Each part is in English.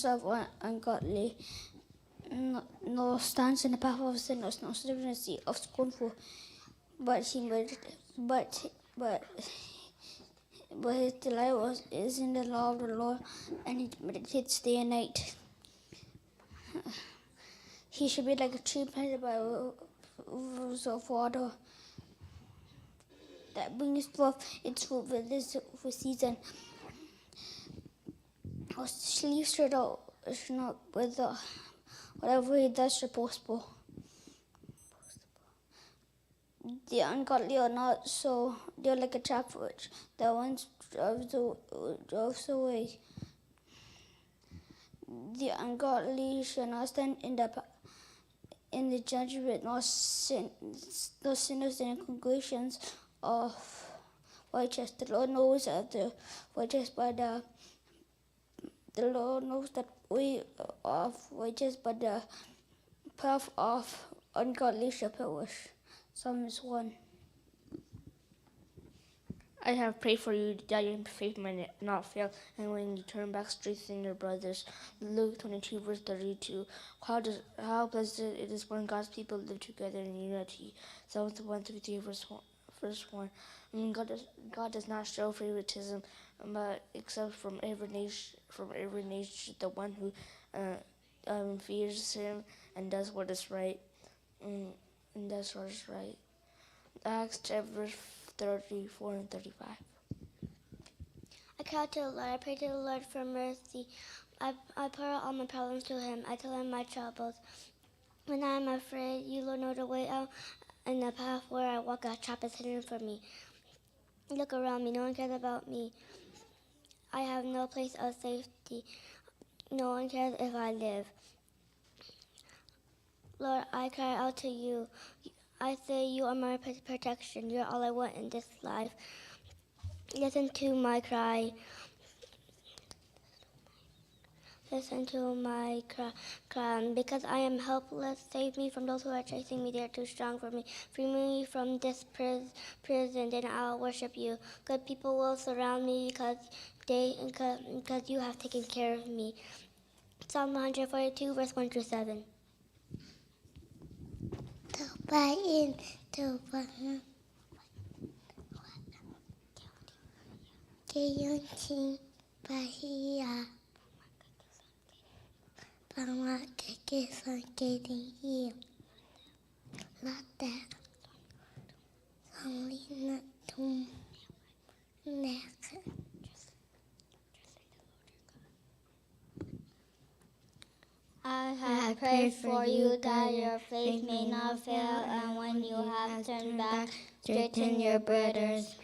of ungodly, nor stands in the path of sinners, nor sits in the seat of scornful. But his delight is in the law of the Lord, and he meditates day and night. He should be like a tree planted by rivers of water that brings forth its fruit for season. Or sleep straight out should not wither. Whatever he does should prosper. The ungodly are not so. They are like a chaff which the winds drives away. The ungodly shall not stand in the judgment, nor sinners in the congregations of righteous. The Lord knows that the righteous the Lord knows that way of righteous, but the path of ungodly shall perish. Psalms 1. I have prayed for you that your faith may not fail, and when you turn back, strengthen your brothers. Luke 22, verse 32. How blessed it is when God's people live together in unity. Psalms 133, verse 1. God does not show favoritism, but except from every nation, the one who fears Him and does what is right. Acts 10, verse 34 and 35. I cry to the Lord. I pray to the Lord for mercy. I pour out all my problems to Him. I tell Him my troubles. When I am afraid, you, Lord, know the way out, and the path where I walk, a trap is hidden from me. Look around me. No one cares about me. I have no place of safety. No one cares if I live. Lord, I cry out to you. I say you are my protection. You're all I want in this life. Listen to my cry. Listen to my cry. Because I am helpless, save me from those who are chasing me. They are too strong for me. Free me from this prison, then I'll worship you. Good people will surround me because you have taken care of me. Psalm 142, verse 1 through 7. I have prayed for you that your faith may not fail, and when you have turned back, strengthen your brothers.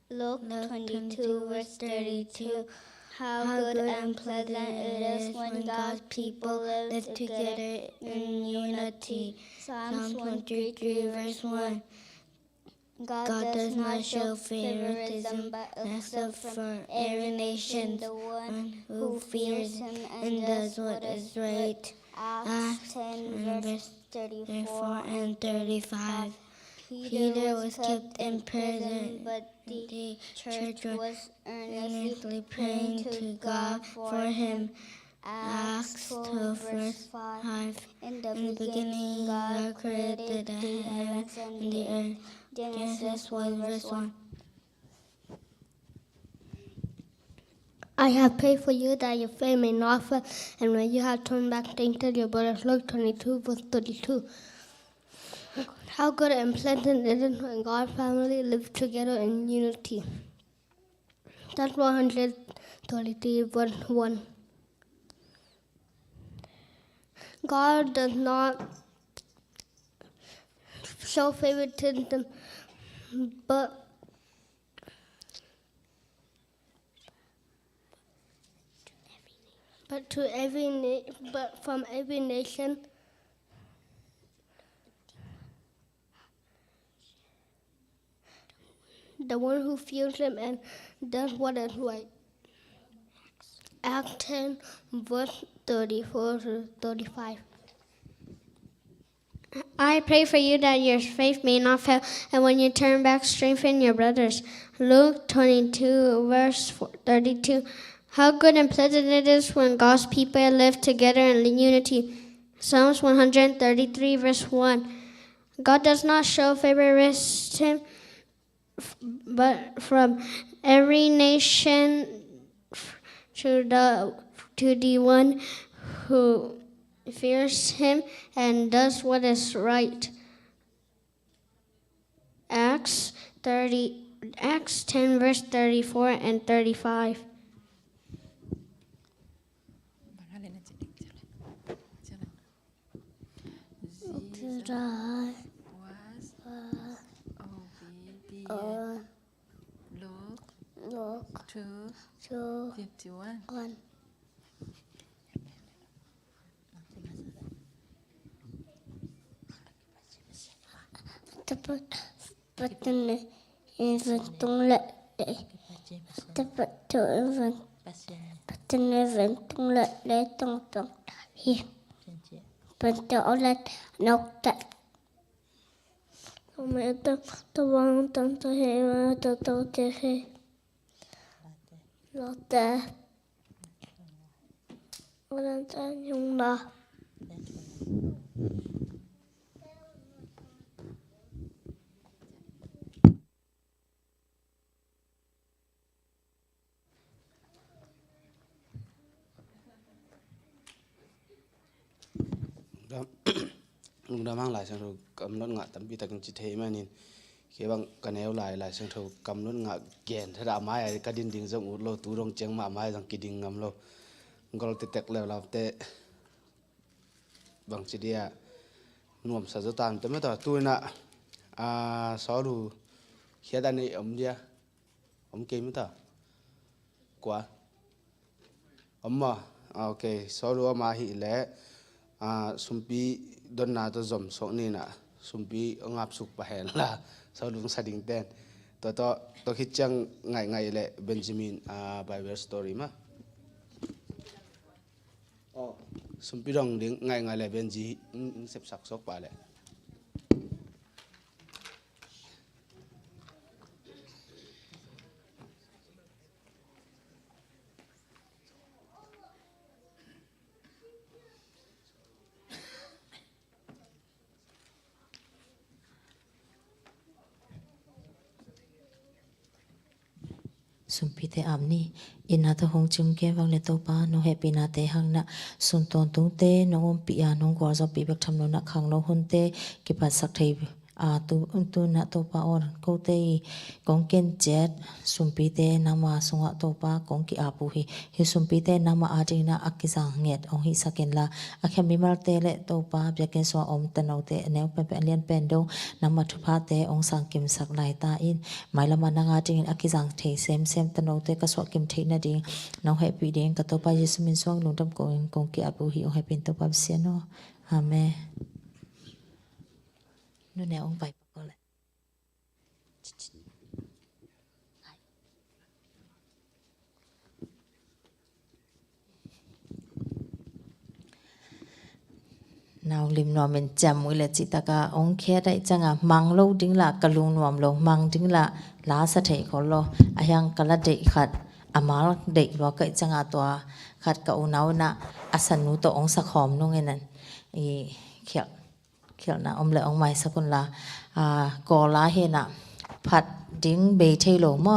Luke 22, verse 32. How good and pleasant it is when God's people live together in unity. Psalms 133, verse 1. God does not show favoritism, but accepts from every nation the one who fears Him and does what is right. Acts 10, verse 34 and 35. Peter was kept in prison, but the church was earnestly praying to God for him. Acts 12, verse 5. In the beginning, God created the heavens and the earth. Genesis 1, verse 1. I have prayed for you that your faith may not fail, and when you have turned back, strengthen your brothers. Luke 22, verse 32. How good and pleasant it is when God's family lives together in unity. Psalm 133, verse 1. God does not show favoritism, but from every nation, the one who fears Him and does what is right. Acts 10, verse 34 to 35. I pray for you that your faith may not fail, and when you turn back, strengthen your brothers. Luke 22, verse 32. How good and pleasant it is when God's people live together in unity. Psalms 133, verse 1. God does not show favoritism, but from every nation to the one who fears him and does what is right. Acts 10, verse 34 and 35. Luke to 51. 1. Tepat inventung le tepat inventung le tong hi pente olet nokta ometa tawang tanto he to te he lotte orang tan yung na lung da mang lại sang thâu cầm nốt ngã tấm bi ta kinh chỉ thế mà nín khi bằng cái nẻo lại sang thâu cầm nốt ngã kẹn thế đạo mai cái đinh đinh rộng út lô tú rong cheng mà mai rằng kỳ đinh ngầm lô gọi tê tẹt lèo làm tê bằng chỉ đi à nuông sa dỗ tan tấm đó tôi nè sáu đủ khi ta này ống dia ống kim đó quá ống mà ok sáu đủ mà hi lẽ sumpi don na to zom so ni na sumpi ngap suk pa hen la sau lung sading ten to khit chang ngai le Benjamin Bible story ma sumpi dong ding ngai le Benji sep sak sok pa le sumpite amni inata hong chung ke wang le to pa no happy na te hang na sun ton tung te no om pi ya no gwa zo pi bek tham no na khang no hun te ki pa sak thei tu na to pa or ko te kong ken jet sumpite nama sunga to pa kong ki apu hi sumpite nama adina akisa nget ong hi saken la akha mi mar te le to pa byaken so om tanau te ne pe pe lian pen do nama thu pha te ong sang kim sak lai ta in mai lama na nga ting akizang thei sem tanau te ka so kim thei na ding no happy ding ka to pa yesu min song lung tam kong ki apu hi ong happy to pa se no amen no ne ong pai pa le nào lim no men jam wi le chi ta ka ong khe dai changa mang lo ding la kalung nuam lo mang ding la la sa thei kho lo ayang kala dei khat amal dei lo kai changa to khat ka unau na asan nu to ong sa khom nu nge nan i khial na om le ong mai sa kun la ko la he na phat ding be thei lo mo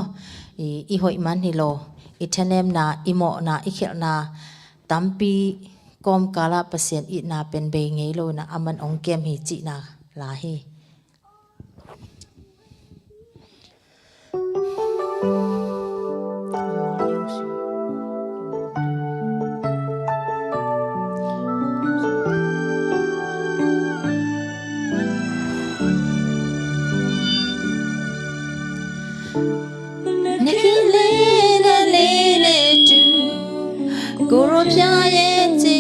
i hoi man hi lo i thanem na i mo na i khial na tampi kom kala pasien i na pen be ngei lo na aman ong kem hi chi na la hi Goro pya ye chi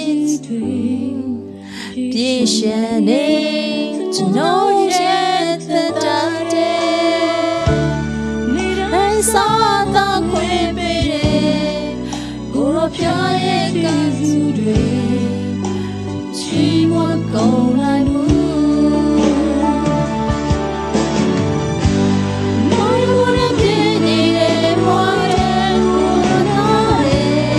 pi shen ne no ye ta de ai sa ta kwe pe de goro pya ye ka su de chi mo ko lai mu Hãy subscribe cho kênh Ghiền Mì Gõ để không bỏ lỡ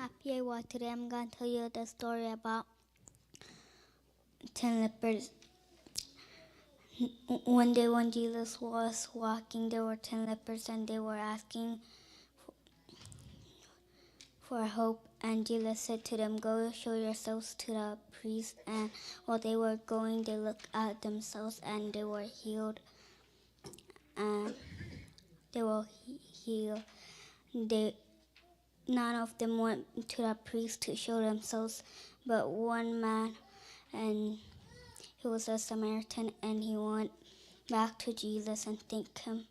Happy AY. Today I'm going to tell you the story about 10 lepers. One day when Jesus was walking, there were 10 lepers and they were asking for hope. And Jesus said to them, go show yourselves to the priest. And while they were going, they looked at themselves and they were healed. And they were healed. None of them went to the priest to show themselves, but one man, and he was a Samaritan, and he went back to Jesus and thanked him.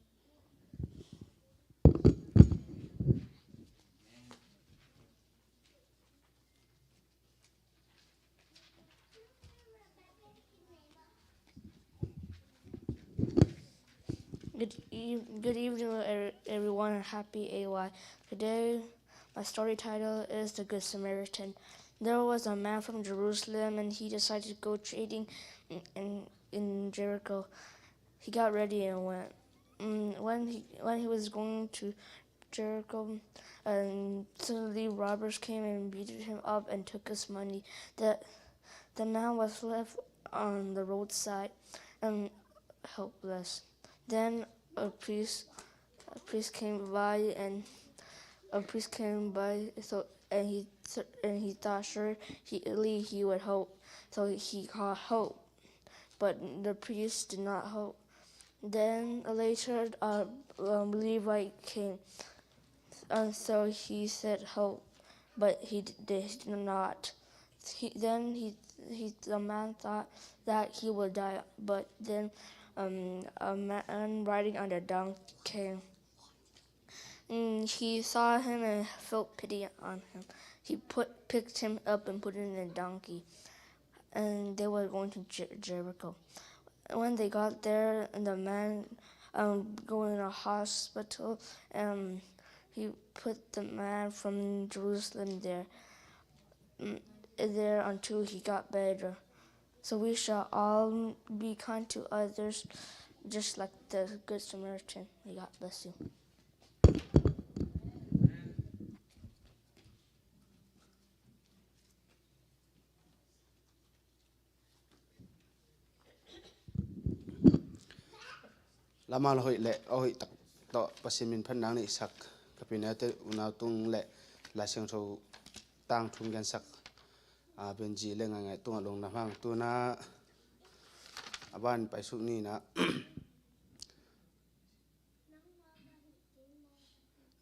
Good evening, everyone, and happy AY. Today, my story title is The Good Samaritan. There was a man from Jerusalem, and he decided to go trading in Jericho. He got ready and went. When he was going to Jericho, and suddenly robbers came and beat him up and took his money. The man was left on the roadside and helpless. Then a priest came by, so he thought sure he would help, so he called help, but the priest did not help. Then later Levite came, and so he said help, but he did not. The man thought that he would die, but then a man riding on a donkey came. He saw him and felt pity on him. He picked him up and put him in a donkey, and they were going to Jericho. When they got there, and the man going to a hospital, he put the man from Jerusalem there until he got better. So we shall all be kind to others, just like the Good Samaritan. May God bless you. ละมาเราเละเอาตักต่อปัสมินพันนังนี่สักกับปีนี้เตอุณาตุงเละลายเชียงโชตั้งทุ่งกันสักเป็นจีเล่งไงตัวลงน้ำพังตัวน่าบ้านไปสุกนี่นะ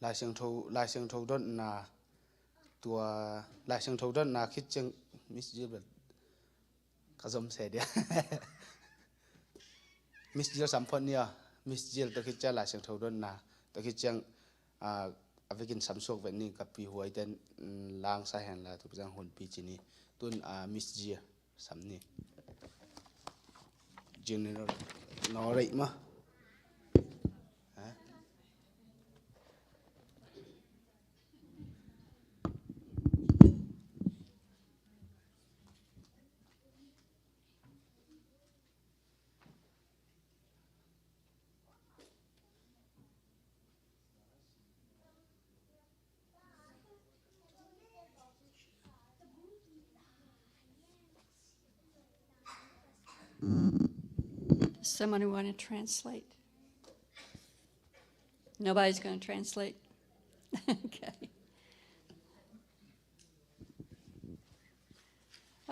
ลายเชียงโชด้นนาตัวลายเชียงโชด้นนาคิดจังมิสจิลกระสมเสดีย มิสจิลสัมพันธ์เนี่ยมิสจิลตะคิดจะลายเชียงโชด้นนาตะคิดจังอเวกินสัมโศกเวนี่กับปีหัวเต้นล้างสายแห่งละทุกจังหุ่นปีจีนี่ตุนมิสจิลสัมนี่จีนี่นอริมะSomeone who want to translate? Nobody's going to translate? Okay.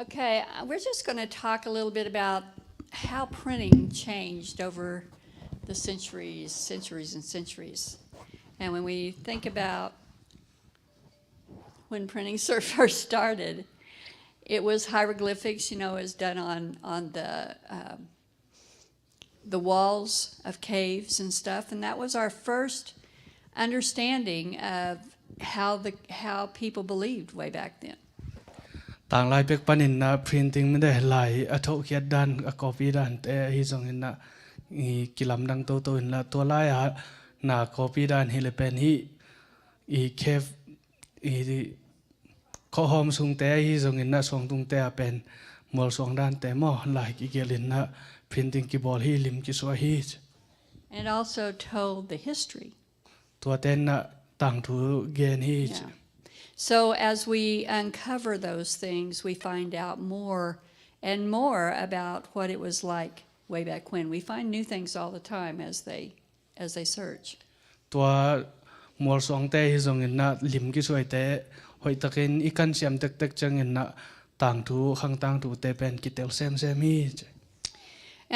Okay, we're just going to talk a little bit about how printing changed over the centuries and centuries. And when we think about when printing first started, it was hieroglyphics, it was done on the walls of caves and stuff, and that was our first understanding of how people believed way back then. ต่างลายเป็กปนินนะ printing ไม่ได้ลายอัฐเขียนดันอักอฟีดันแต่ฮิซงเห็นนะกิลำดังโตเห็นละตัวลายหน้า copy ดันฮิเลเป็นฮีเคฟข้อหอมสูงแต่ฮิซงเห็นนะสองตุงแต่เป็นมอลสองด้านแต่หม้อลายกิเกลินนะ printing กิบอลฮีลิมกิสวาฮี And it also told the history. ตัวเต้นนะต่างถูเกนฮี So as we uncover those things, we find out more and more about what it was like way back when. We find new things all the time as they search. ตัวมัวสองเตะฮิซงเงินนะลิมกิสวยเตะหอยตะเกินอีกันเสียมเต็กๆจังเงินนะต่างทูข้างต่างทูเตะเป็นกิเตลเซมฮี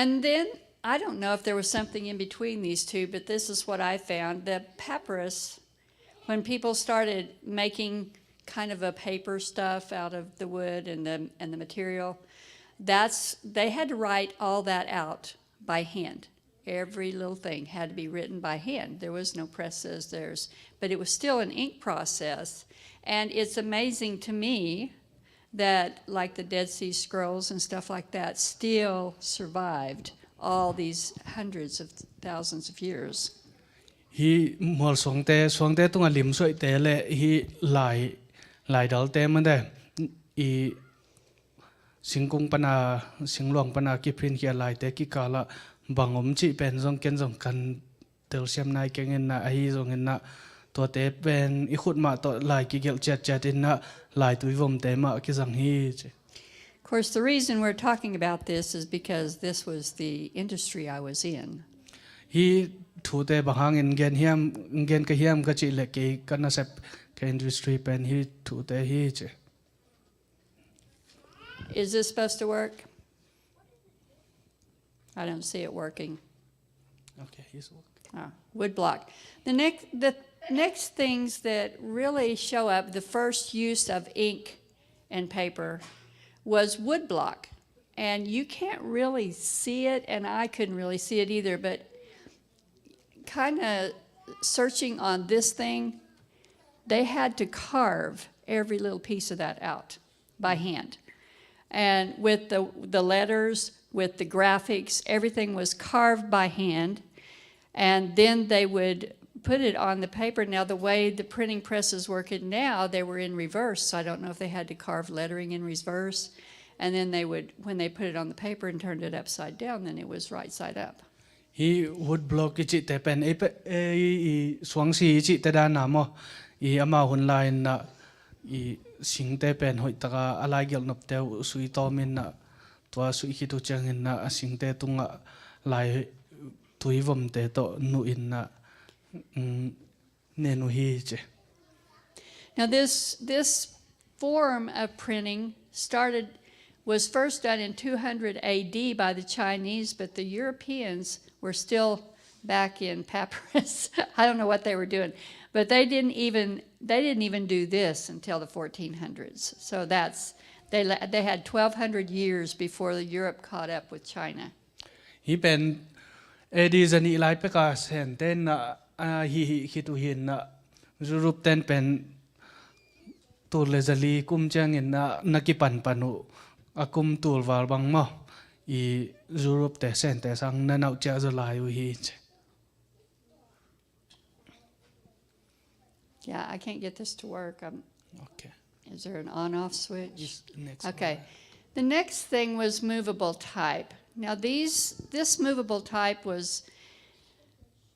And then, I don't know if there was something in between these two, but this is what I found. The papyrus, when people started making kind of a paper stuff out of the wood and the material, they had to write all that out by hand. Every little thing had to be written by hand. There was no presses, but it was still an ink process. And it's amazing to me that like the Dead Sea Scrolls and stuff like that still survived all these hundreds of thousands of years. ฮีมัวสองเตะต้องลิมสวยเตะเลยฮีหลายดอลเตะมันได้อีสิงกุงปนาสิงหลวงปนากิพรินเขียหลายเตะกิกาละบางอมจีเป็นซงเกนซงกันเตลเซียมนายเกงินนะไอซงเงินนะตัวเตะเป็นอีขุดมาตัวหลายกิเกลเจ็ดอินนะหลายตุยวมเตะมากิสังฮี Of course, the reason we're talking about this is because this was the industry I was in. ฮีถูเตะบางหางเงินก็เฮียมก็จิเล็กกันนะเซปกับอินดัสทรีเป็นฮีถูเตะฮีเจ Is this supposed to work? I don't see it working. Okay, he's working. Wood block. The next things that really show up, the first use of ink and paper was wood block. And you can't really see it, and I couldn't really see it either, but kind of searching on this thing, they had to carve every little piece of that out by hand. And with the letters, with the graphics, everything was carved by hand. And then they would put it on the paper. Now, the way the printing presses work now, they were in reverse. So I don't know if they had to carve lettering in reverse. And then they would, when they put it on the paper and turned it upside down, then it was right side up. He would block it te pen swang si chi te da na mo I ama hun line na I sing te pen hoi taka alai gel nop te sui to min na tua sui ki tu chang in na sing te tunga lai tui vom te to nu in na ne nu hi che. Now this form of printing was first done in 200 AD by the Chinese, but the Europeans were still back in papyrus. I don't know what they were doing, but they didn't even do this until the 1400s. So they had 1200 years before Europe caught up with China. He ben edi zani lai pe ka sen ten na hi tu hin na zurup ten pen tur le zali kum chang in na nakipan panu akum tur wal bang mo I zurup te sen te sang na nau cha zalai u hi che. Yeah, I can't get this to work. Okay. Is there an on-off switch? Just next Okay. one. The next thing was movable type. Now this movable type was,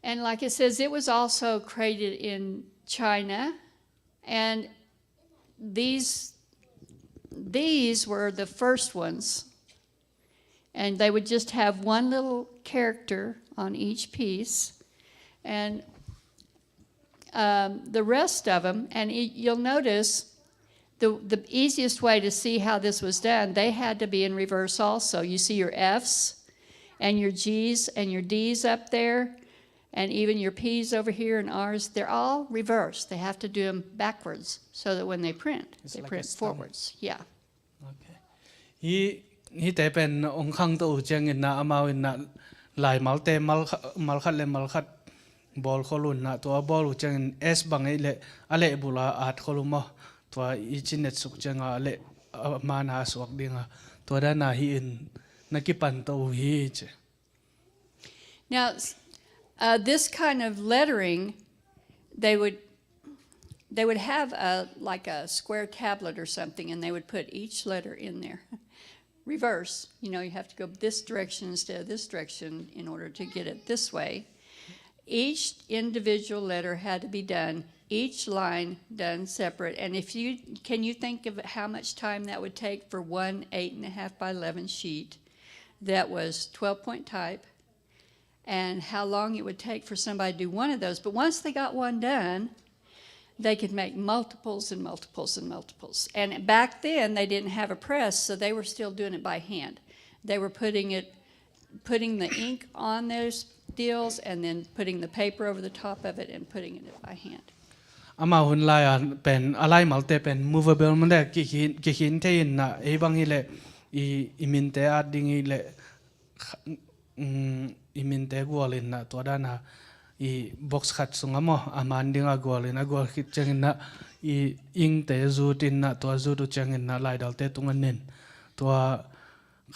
and like it says, it was also created in China, and these were the first ones, and they would just have one little character on each piece, and the rest of them, and you'll notice the easiest way to see how this was done, they had to be in reverse also. You see your F's and your G's and your D's up there, and even your P's over here and R's, they're all reversed. They have to do them backwards so that when they print, they like print forwards. Yeah. Okay. Hi te pen ong khang to chang in na amao in na lai mal te mal khat le mal khat ball kholun na to ball u chang S bang le ale bula at kholuma to I chinet suk chang ale man ha swak dinga to da na hi in nakipan to hi che. Now, this kind of lettering, they would have like a square tablet or something, and they would put each letter in there. Reverse, you have to go this direction instead of this direction in order to get it this way. Each individual letter had to be done each line done separate. And can you think of how much time that would take for one 8.5 by 11 sheet that was 12-point type, and how long it would take for somebody to do one of those. But once they got one done, they could make multiples and multiples and multiples. And back then, they didn't have a press, so they were still doing it by hand. They were putting the ink on those deals and then putting the paper over the top of it and putting it by hand. อามาหุ่นลายเป็นอะไรมาแต่เป็น movable มันได้กี่หินเทียนนะบางทีเลยอีมินเตอดิ้งเลยอีมินเตกัวลินนะตัวด้านนะbox ขัดส่งมาอามันดิ้งกัวลินกัวคิดจังนะอิงเตจูตินนะตัวจูตุจังนะลายดอลเตตุงเงินตัว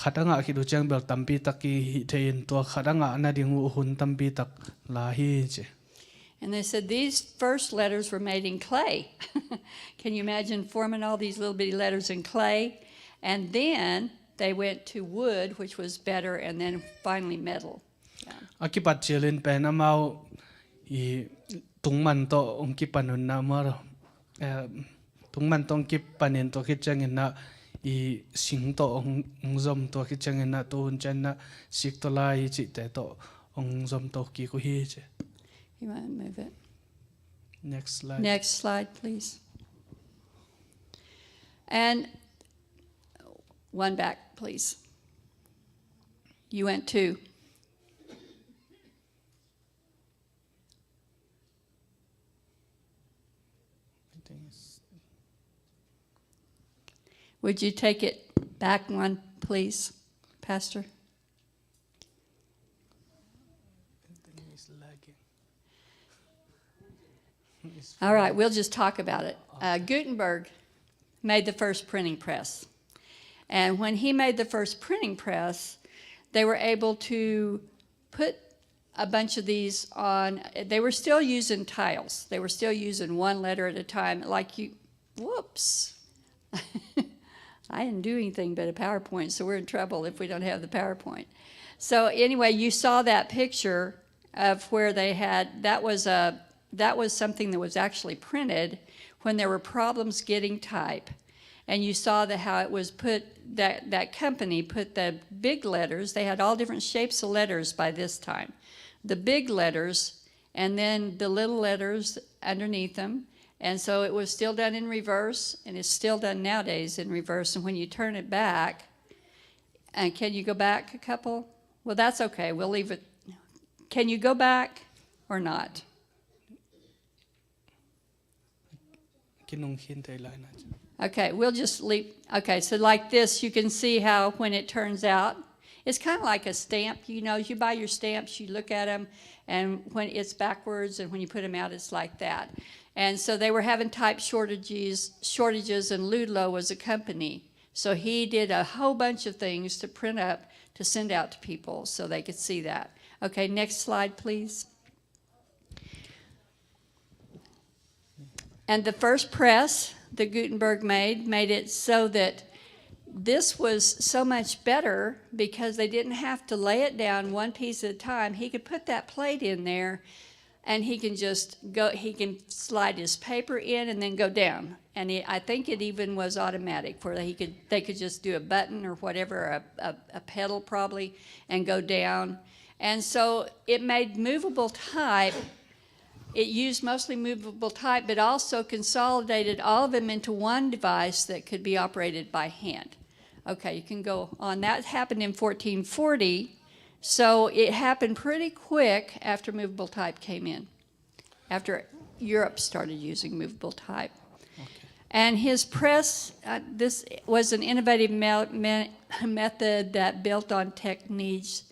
ขัดงะคิดดูจังเบลตัมปีตักกี่เทียนตัวขัดงะน่าดิ้งหุ่นตัมปีตักลาฮีเจAnd they said these first letters were made in clay. Can you imagine forming all these little bitty letters in clay? And then they went to wood, which was better, and then finally metal. Akipat chilin pen amau tungman to ongkipanun na mar tungman to ongkipanin to kitchangin na sing to ongzom to kitchangin na to hunchan na sik to lai chi te to ongzom to ki ko hi che. You want to move it? Next slide. Next slide, please. And one back, please. You went two. Would you take it back one, please, Pastor? All right, we'll just talk about it. Gutenberg made the first printing press. And when he made the first printing press, they were able to put a bunch of these on. They were still using tiles. They were still using one letter at a time. Whoops. I didn't do anything but a PowerPoint, so we're in trouble if we don't have the PowerPoint. So anyway, you saw that picture of where they had, that was something that was actually printed when there were problems getting type. And you saw how it was put, that company put the big letters, they had all different shapes of letters by this time. The big letters, and then the little letters underneath them. And so it was still done in reverse, and it's still done nowadays in reverse. And when you turn it back, and can you go back a couple? Well, that's okay. We'll leave it. Can you go back or not? Okay, we'll just leave. Okay, so like this, you can see how when it turns out, it's kind of like a stamp. You know, you buy your stamps, you look at them, and when it's backwards, and when you put them out, it's like that. And so they were having type shortages, and Ludlow was a company. So he did a whole bunch of things to print up, to send out to people so they could see that. Okay, next slide, please. And the first press that Gutenberg made it so that this was so much better because they didn't have to lay it down one piece at a time. He could put that plate in there, and he can just go, he can slide his paper in and then go down. And I think it even was automatic where they could just do a button or whatever, a pedal probably, and go down. And so it made movable type. It used mostly movable type, but also consolidated all of them into one device that could be operated by hand. Okay, you can go on. That happened in 1440. So it happened pretty quick after movable type came in, after Europe started using movable type. Okay. And his press, this was an innovative method that built on techniques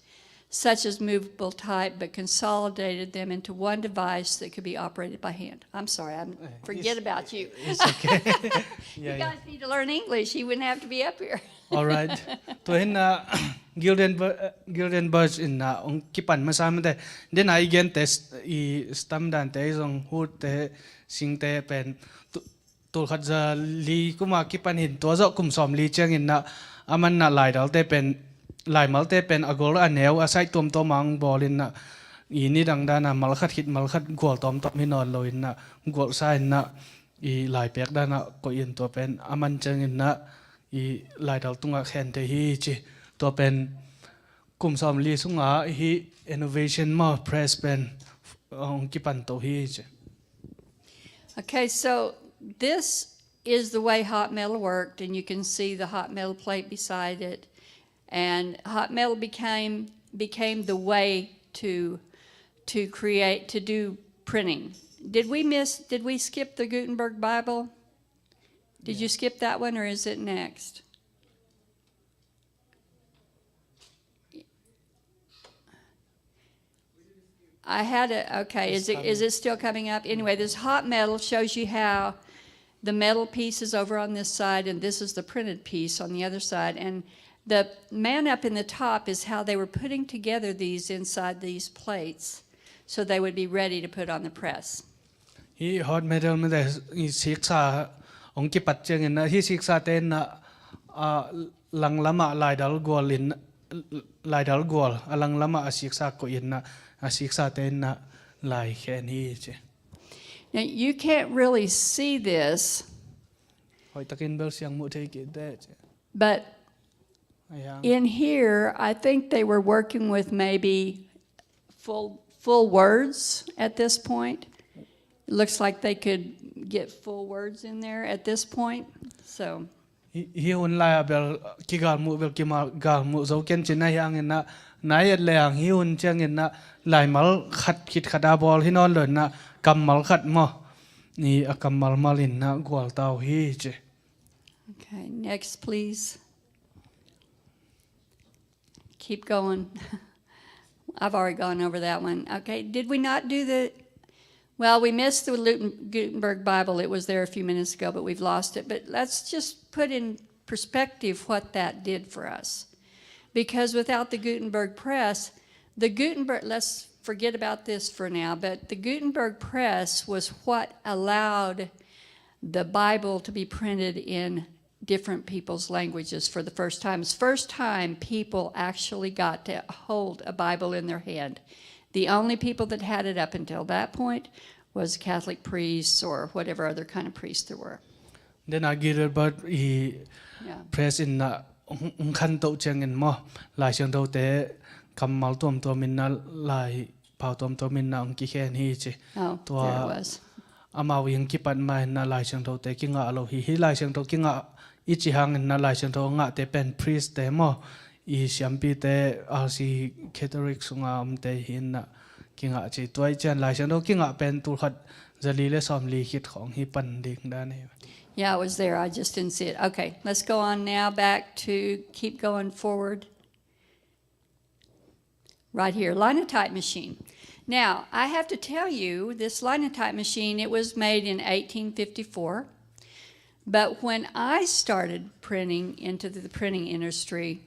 such as movable type, but consolidated them into one device that could be operated by hand. I'm sorry, forget about you. It's okay. You guys need to learn English. You wouldn't have to be up here. All right. To hinna Gildenberg in na ong kipan masama te den I again test I stam dan te song hut te sing te pen tul khat za li kuma kipan hin to zo kum som li chang in na aman na lai dal te pen lai mal te pen agol aneu asai tom tomang bolin na i ni dang dana malkhat hit malkhat gol tom top hin on loin na gol sai na i lai pek dana ko in to pen aman changin na i lai dal tunga khen te hi chi to pen kum som li sunga hi innovation ma press pen ong ki pan to hi chi. Okay, so this is the way hot metal worked, and you can see the hot metal plate beside it. And hot metal became the way to do printing. Did we skip the Gutenberg Bible? Did you skip that one, or is it next? I had it. Okay, is it still coming up? Anyway, this hot metal shows you how the metal piece is over on this side, and this is the printed piece on the other side. And the man up in the top is how they were putting together these inside these plates, so they would be ready to put on the press. Hi hot metal me de i siksa ong ki pat cheng na hi siksa ten na lang lama lai dal gol in lai dal gol alang lama a siksa ko in na a siksa ten na lai khen hi che. Now, you can't really see this, Hoi takin bel siang mu te ki de che. but Ayang in here, I think they were working with maybe full words at this point. It looks like they could get full words in there at this point. So, hi un lai bel ki gal mu bel ki ma gal mu zo ken chin na yang na na yet leang hi un chang in na lai mal khat khit khada bol hi non le na kam mal khat mo ni a kam mal malin na gol tau hi che. okay, next, please. Keep going. I've already gone over that one. Okay, did we not do the... Well, we missed the Gutenberg Bible. It was there a few minutes ago, but we've lost it. But let's just put in perspective what that did for us. Because without the Gutenberg press, let's forget about this for now, but the Gutenberg press was what allowed the Bible to be printed in different people's languages for the first time. It's the first time people actually got to hold a Bible in their hand. The only people that had it up until that point was Catholic priests or whatever other kind of priests there were. Then I get it, but he press in na khan to chang in mo lai chang to te kam mal tom to min na lai pau tom to min na ong ki khen hi che. Oh, there it was. Amaw yang ki pan mai na lai chang to te ki nga lo hi lai chang to ki nga I chi hang na lai chang to nga te pen priest te mo I siampi te RC Catholic sunga te hin na ki nga chi toy chan lai chang to ki nga pen tu khat zali le som li khit khong hi pan ding da ne. Yeah, it was there. I just didn't see it. Okay, let's go on now back to keep going forward. Right here, linotype machine. Now, I have to tell you, this linotype machine, it was made in 1854. But when I started printing into the printing industry,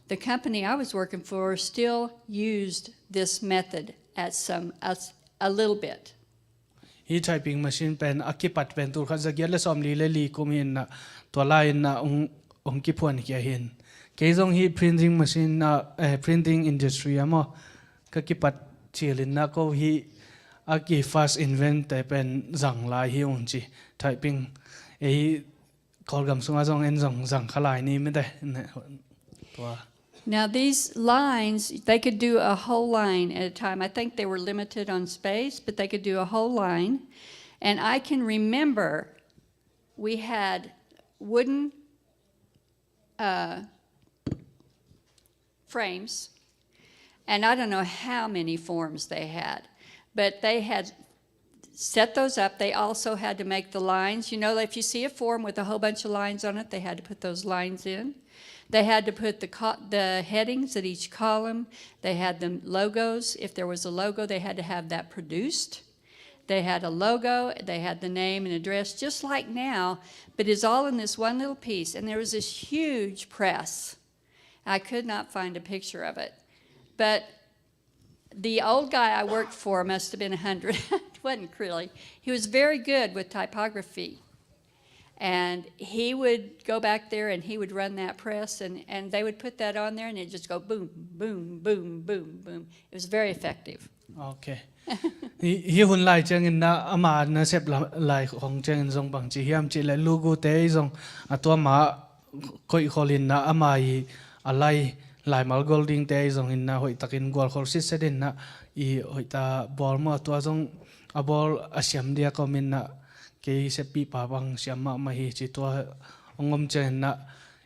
the company I was working for still used this method at a little bit. Hi typing machine pen akipat pen tur kha zagia le som li le li kumin na to line na ong ki phon kya hin ke zong hi printing machine na printing industry amo ka ki pat chilin na ko hi aki first invent te pen zang lai hi ong chi typing e kolgam sunga zong en zang khalai ni me de to. Now these lines, they could do a whole line at a time. I think they were limited on space, but they could do a whole line. And I can remember we had wooden frames, and I don't know how many forms they had, but they had set those up. They also had to make the lines. You know, if you see a form with a whole bunch of lines on it, they had to put those lines in. They had to put the headings at each column. They had the logos. If there was a logo, they had to have that produced. They had a logo. They had the name and address, just like now, but it's all in this one little piece. And there was this huge press. I could not find a picture of it. But the old guy I worked for must have been 100. Wasn't really. He was very good with typography. And he would go back there and he would run that press and they would put that on there and it'd just go boom, boom, boom, boom, boom. It was very effective. Okay. Hi hun lai chang in na ama na sep lai khong chang in zong bang chi hiam chi le lugu te zong atwa ma koi kholin na ama I alai lai mal golding te zong in na hoi takin gol khol sis sedin na I hoi ta bol mo atwa zong a bol asiam dia komin na ke se pi pa bang siam ma hi chi to ongom chen na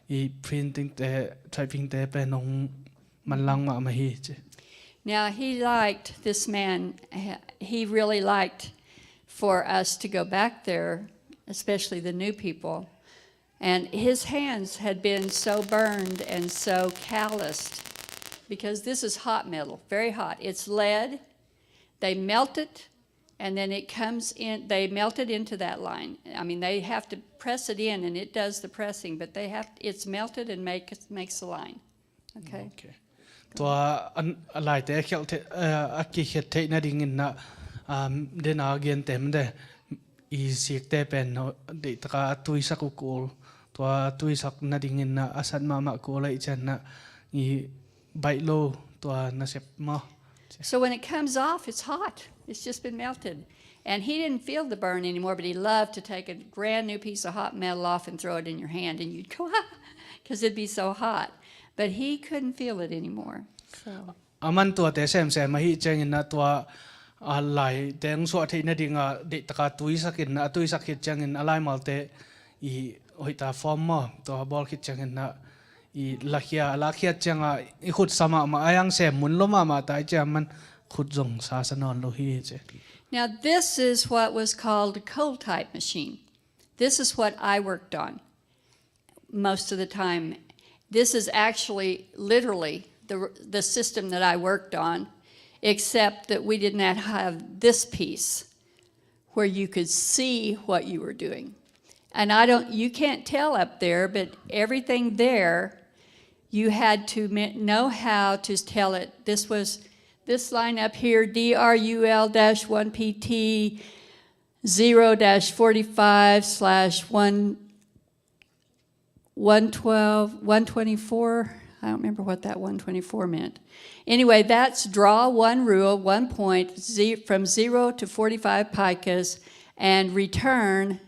I printing te typing te pe nong man lang ma hi chi. Now, this man, he really liked for us to go back there, especially the new people. And his hands had been so burned and so calloused because this is hot metal, very hot. It's lead. They melt it, and then it comes in, they melt it into that line. I mean, they have to press it in, and it does the pressing, but it's melted and makes the line. Okay? Okay. ตัวหลายแต่เขียวเทอกิเขตเทน่าดิ่งนะเดนอาเกียนเต็มเดอีสิกเตเป็นเด็กตะตุยสักกูลตัวตุยสักน่าดิ่งนะอาศัยมากูเลยจันนะอีใบโลตัวน่าเสพมา So when it comes off, it's hot. It's just been melted. And he didn't feel the burn anymore, but he loved to take a brand new piece of hot metal off and throw it in your hand, and you'd go, because it'd be so hot. But he couldn't feel it anymore. So. อามันตัวแต่แซมมาฮิเจงินนะตัวหลายแต่งสวดที่น่าดิ่งเด็กตะตุยสักินนะตุยสักฮิตเจงินอะไรมาเตอีหอยตาฟอร์มมาตัวบอลฮิตเจงินนะอีลักเขียจังอีขุดสมาอายังแซมมุนลมาแต่เจมันขุดจงศาสนอนโลหิต Now this is what was called a cold type machine. This is what I worked on most of the time. This is actually literally the system that I worked on, except that we did not have this piece where you could see what you were doing. And you can't tell up there, but everything there, you had to know how to tell it. This line up here, DRUL-1PT 0-45/124. I don't remember what that 124 meant. Anyway, that's draw one rule, 1 point, from 0 to 45 picas, and return,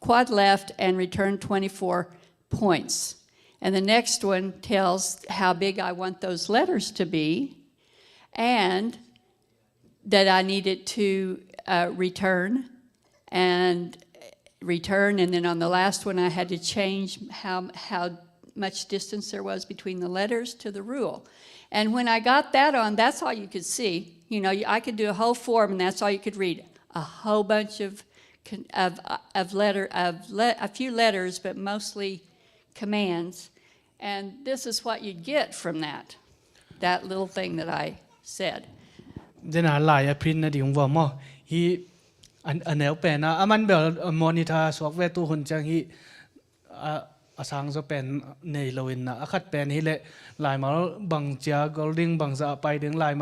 quad left, and return 24 points. And the next one tells how big I want those letters to be, and that I needed to return, and then on the last one I had to change how much distance there was between the letters to the rule. And when I got that on, that's all you could see. You know, I could do a whole form, and that's all you could read. A whole bunch of a few letters, but mostly commands. And this is what you get from that little thing that I said. Then I lie a print na ding mo he an el pen aman bel monitor software tu hun chang hi asang so pen nei loin na akhat pen hi le lai mal bang chia golding bang za pai ding lai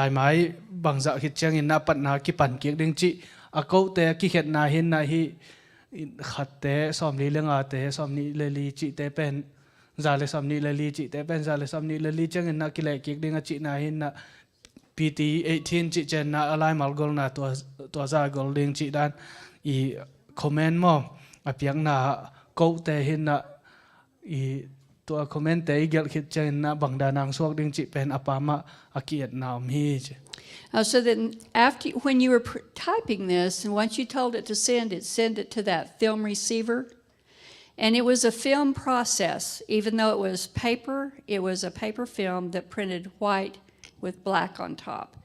mai bang za hit chang in na pat na ki pan ki ding chi a ko te ki het na hin na hi khat te som li lenga te som ni le li chi te pen za le som ni le li chi te pen za le som ni le li chang in na ki le ki ding a chi na hin na PT 18 chi chen na alai mal gol na to za golding chi dan I comment mo apiang na ko te hin na I to comment te gel khit chen na bangda nang suak ding chi pen apama akiat na mi chi. So then when you were typing this, and once you told it to send it to that film receiver. And it was a film process. Even though it was paper, it was a paper film that printed white with black on top.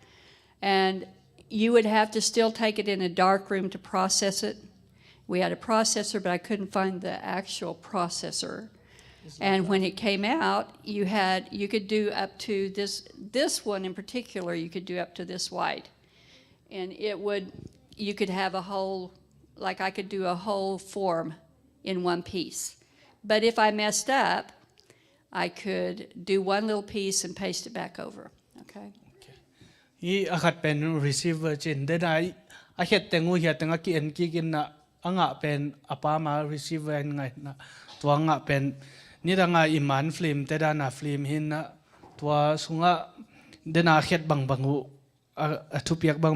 And you would have to still take it in a dark room to process it. We had a processor, but I couldn't find the actual processor. And when it came out, you could do up to this one in particular, you could do up to this white. And you could have a whole, like I could do a whole form in one piece. But if I messed up, I could do one little piece and paste it back over. Okay. I akhat pen receiver chin de dai a het tengu hi tanga ki en ki kin na anga pen apama receiver en ngai na tuanga pen ni danga iman film te da na film hin na tua sunga เดน่าเฮ็ดบางทุเปียกบาง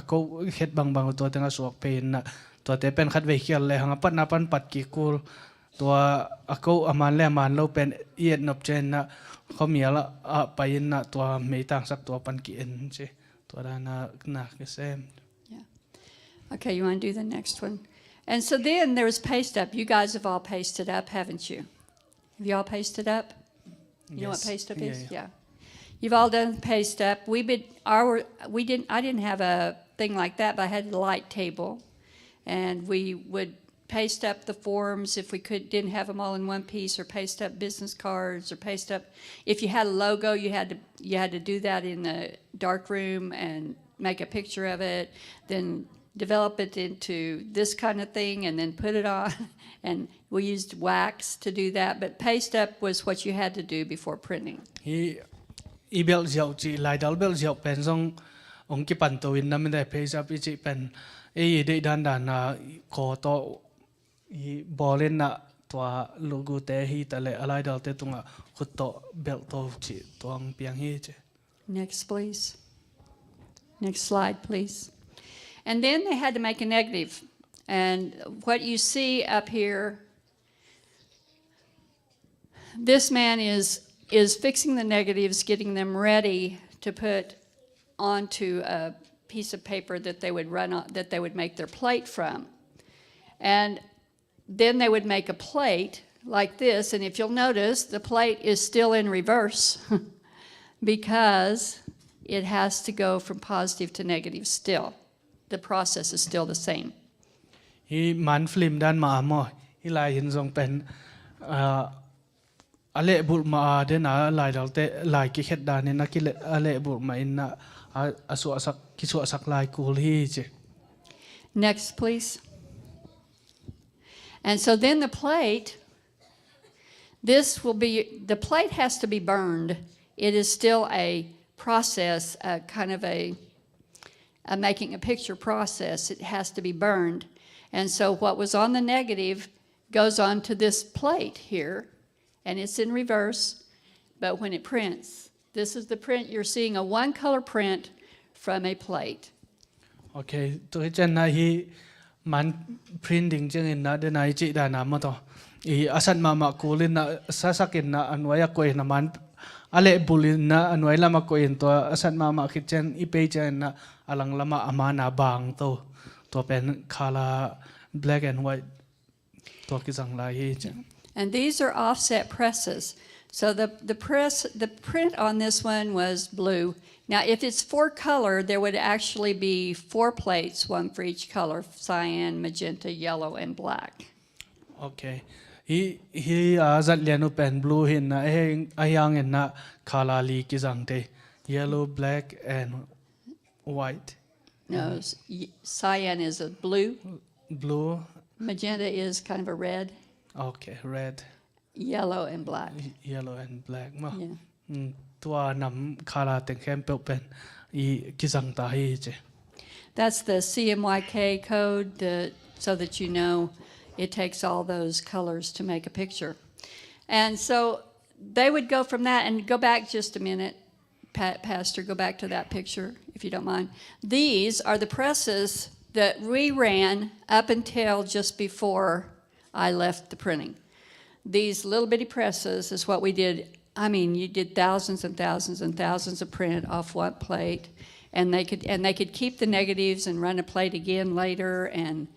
ก็เฮ็ดบางตัวแต่งสวกเป็นนะตัวแต่เป็นคัดเวเคียนเลยหังปัดนาปันปัดกี่กูตัวก็อามันแลมันเราเป็นเอียดนบเจนนะเขามีละไปนะตัวไม่ต่างสักตัวปันกี่เอ็นใช่ตัวด้านน่าก็เซม Okay, you want to do the next one? And so then there's paste up. You guys have all pasted up, haven't you? Have you all pasted up? You know what Yes. paste up Yeah, is? yeah. Yeah. You've all done paste up. I didn't have a thing like that, but I had a light table, and we would paste up the forms if we didn't have them all in one piece, or paste up business cards, or paste up. If you had a logo, you had to do that in the dark room and make a picture of it, then develop it into this kind of thing, and then put it on. And we used wax to do that, but paste up was what you had to do before printing. I bel jiao chi lai dal bel jiao pen song ong ki pan to in na me da pe sa pi chi pen de dan na ko to I bolen na tua logo te hi ta le alai dal te tunga khut to bel to chi tuang piang hi che. Next, please. Next slide, please. And then they had to make a negative. And what you see up here, this man is fixing the negatives, getting them ready to put onto a piece of paper that they would run on, that they would make their plate from. And then they would make a plate like this, and if you'll notice, the plate is still in reverse because it has to go from positive to negative still. The process is still the same. Hi man film dan ma mo hi lai hin song pen ale bul ma de na lai dal te lai ki het dan na ki ale bul ma in na asu asak ki su asak lai kul hi che. Next, please. And so then the plate, the plate has to be burned. It is still a process, kind of a making a picture process. It has to be burned. And so what was on the negative goes onto this plate here, and it's in reverse. But when it prints, this is the print. You're seeing a one-color print from a plate. Okay, to chen na hi man printing cheng in na de na chi da na mo to I asan mama kulin na sasakin na anwaya ko na man ale bulin na anway lama ko in to asan mama kitchen ipe chen na alang lama amana bang to pen kala black and white to kisang lai hi chen. And these are offset presses. So the print on this one was blue. Now, if it's 4-color, there would actually be 4 plates, one for each color: cyan, magenta, yellow, and black. Okay. Hi zat lianu pen blue hin na ayang en na kala li kisang te yellow, black and white. No, cyan is a blue. Blue. Magenta is kind of a red. Okay, red. Yellow and black. Yellow and black ma. Yeah. Tua nam kala teng kem pe pen I kisang ta hi che. That's the CMYK code, so that you know it takes all those colors to make a picture. And so they would go from that, and go back just a minute, Pastor, go back to that picture, if you don't mind. These are the presses that we ran up until just before I left the printing. These little bitty presses is what we did. I mean, you did thousands and thousands and thousands of print off one plate, and they could keep the negatives and run a plate again later. And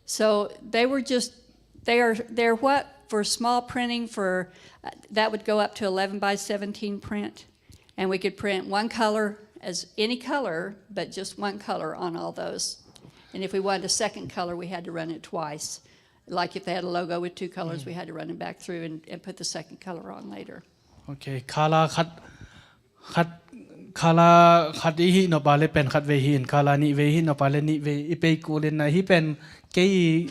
so they're what for small printing that would go up to 11 by 17 print, and we could print one color as any color, but just one color on all those. And if we wanted a second color, we had to run it twice. Like if they had a logo with 2 colors, we had to run it back through and put the second color on later. Okay, kala khat hi no pale pen khat ve hin kala ni ve hin no pale ni ve ipe kulin na hi pen ke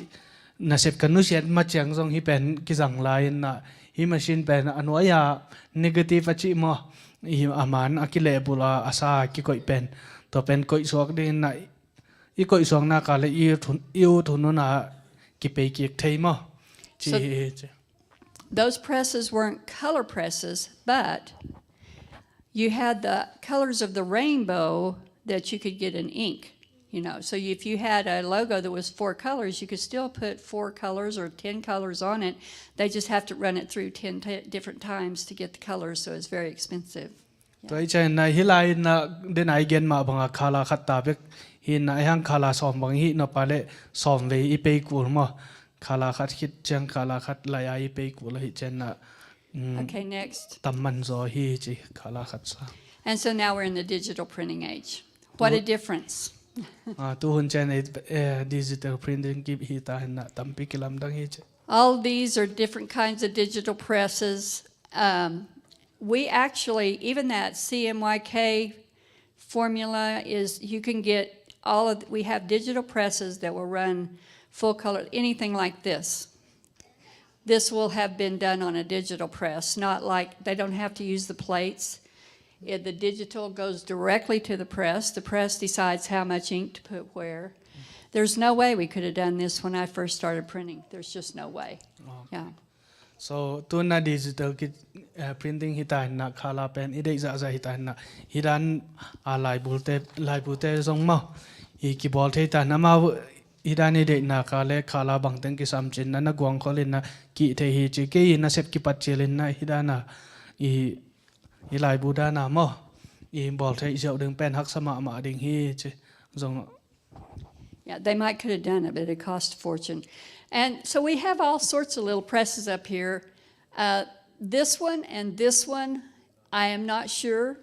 na sep kanu siat ma chang song hi pen kisang lai na hi machine pen anwaya negative achi mo hi aman akile bula asa ki koi pen to pen koi sok din na I koi sok na kala iu thun na ki pe ki thei mo chi. Those presses weren't color presses, but you had the colors of the rainbow that you could get in ink. So if you had a logo that was 4 colors, you could still put 4 colors or 10 colors on it. They just have to run it through 10 different times to get the colors, so it's very expensive. ตัวไอ้เจนในฮิไลนะเดนไอเกนมาบังอาคาลาขัดตาเบกฮินไอฮังคาลาสอมบังฮินอปาเลสอมเวอีเปกูลมาคาลาขัดคิดเจงคาลาขัดไลไอเปกูลฮิเจนนะ Okay, next. ตัมมันโซฮิจิคาลาขัดซา And so now we're in the digital printing age. What a difference. ตัวหุ่นเจนไอดิจิทัลพรินติ้งกิบฮิตาเห็นนะตัมปิกิลัมดังฮิเจ All these are different kinds of digital presses. We actually, even that CMYK formula is, you can get we have digital presses that will run full color, anything like this. This will have been done on a digital press, not like they don't have to use the plates. The digital goes directly to the press. The press decides how much ink to put where. There's no way we could have done this when I first started printing. There's just no way. Yeah. So ตัวน่ะดิจิทัลกิพรินติ้งฮิตานะคาลาเป็นอีเด็กจะฮิตานะฮิดันลายบูเตส่งมาอีกิบอลเทตานะมาฮิดานอีเด็กนะคาเลคาลาบังเต็งกิสามจินนะกวางเขาเล่นนะกิเทฮิจิเกยนะเซฟกิปัจเจลินนะฮิดานะอีลายบูดานะมาอีบอลเทเจ้าดึงเป็นฮักสมามาดึงฮิจิส่ง Yeah, they could have done it, but it cost a fortune. And so we have all sorts of little presses up here. This one and this one, I am not sure.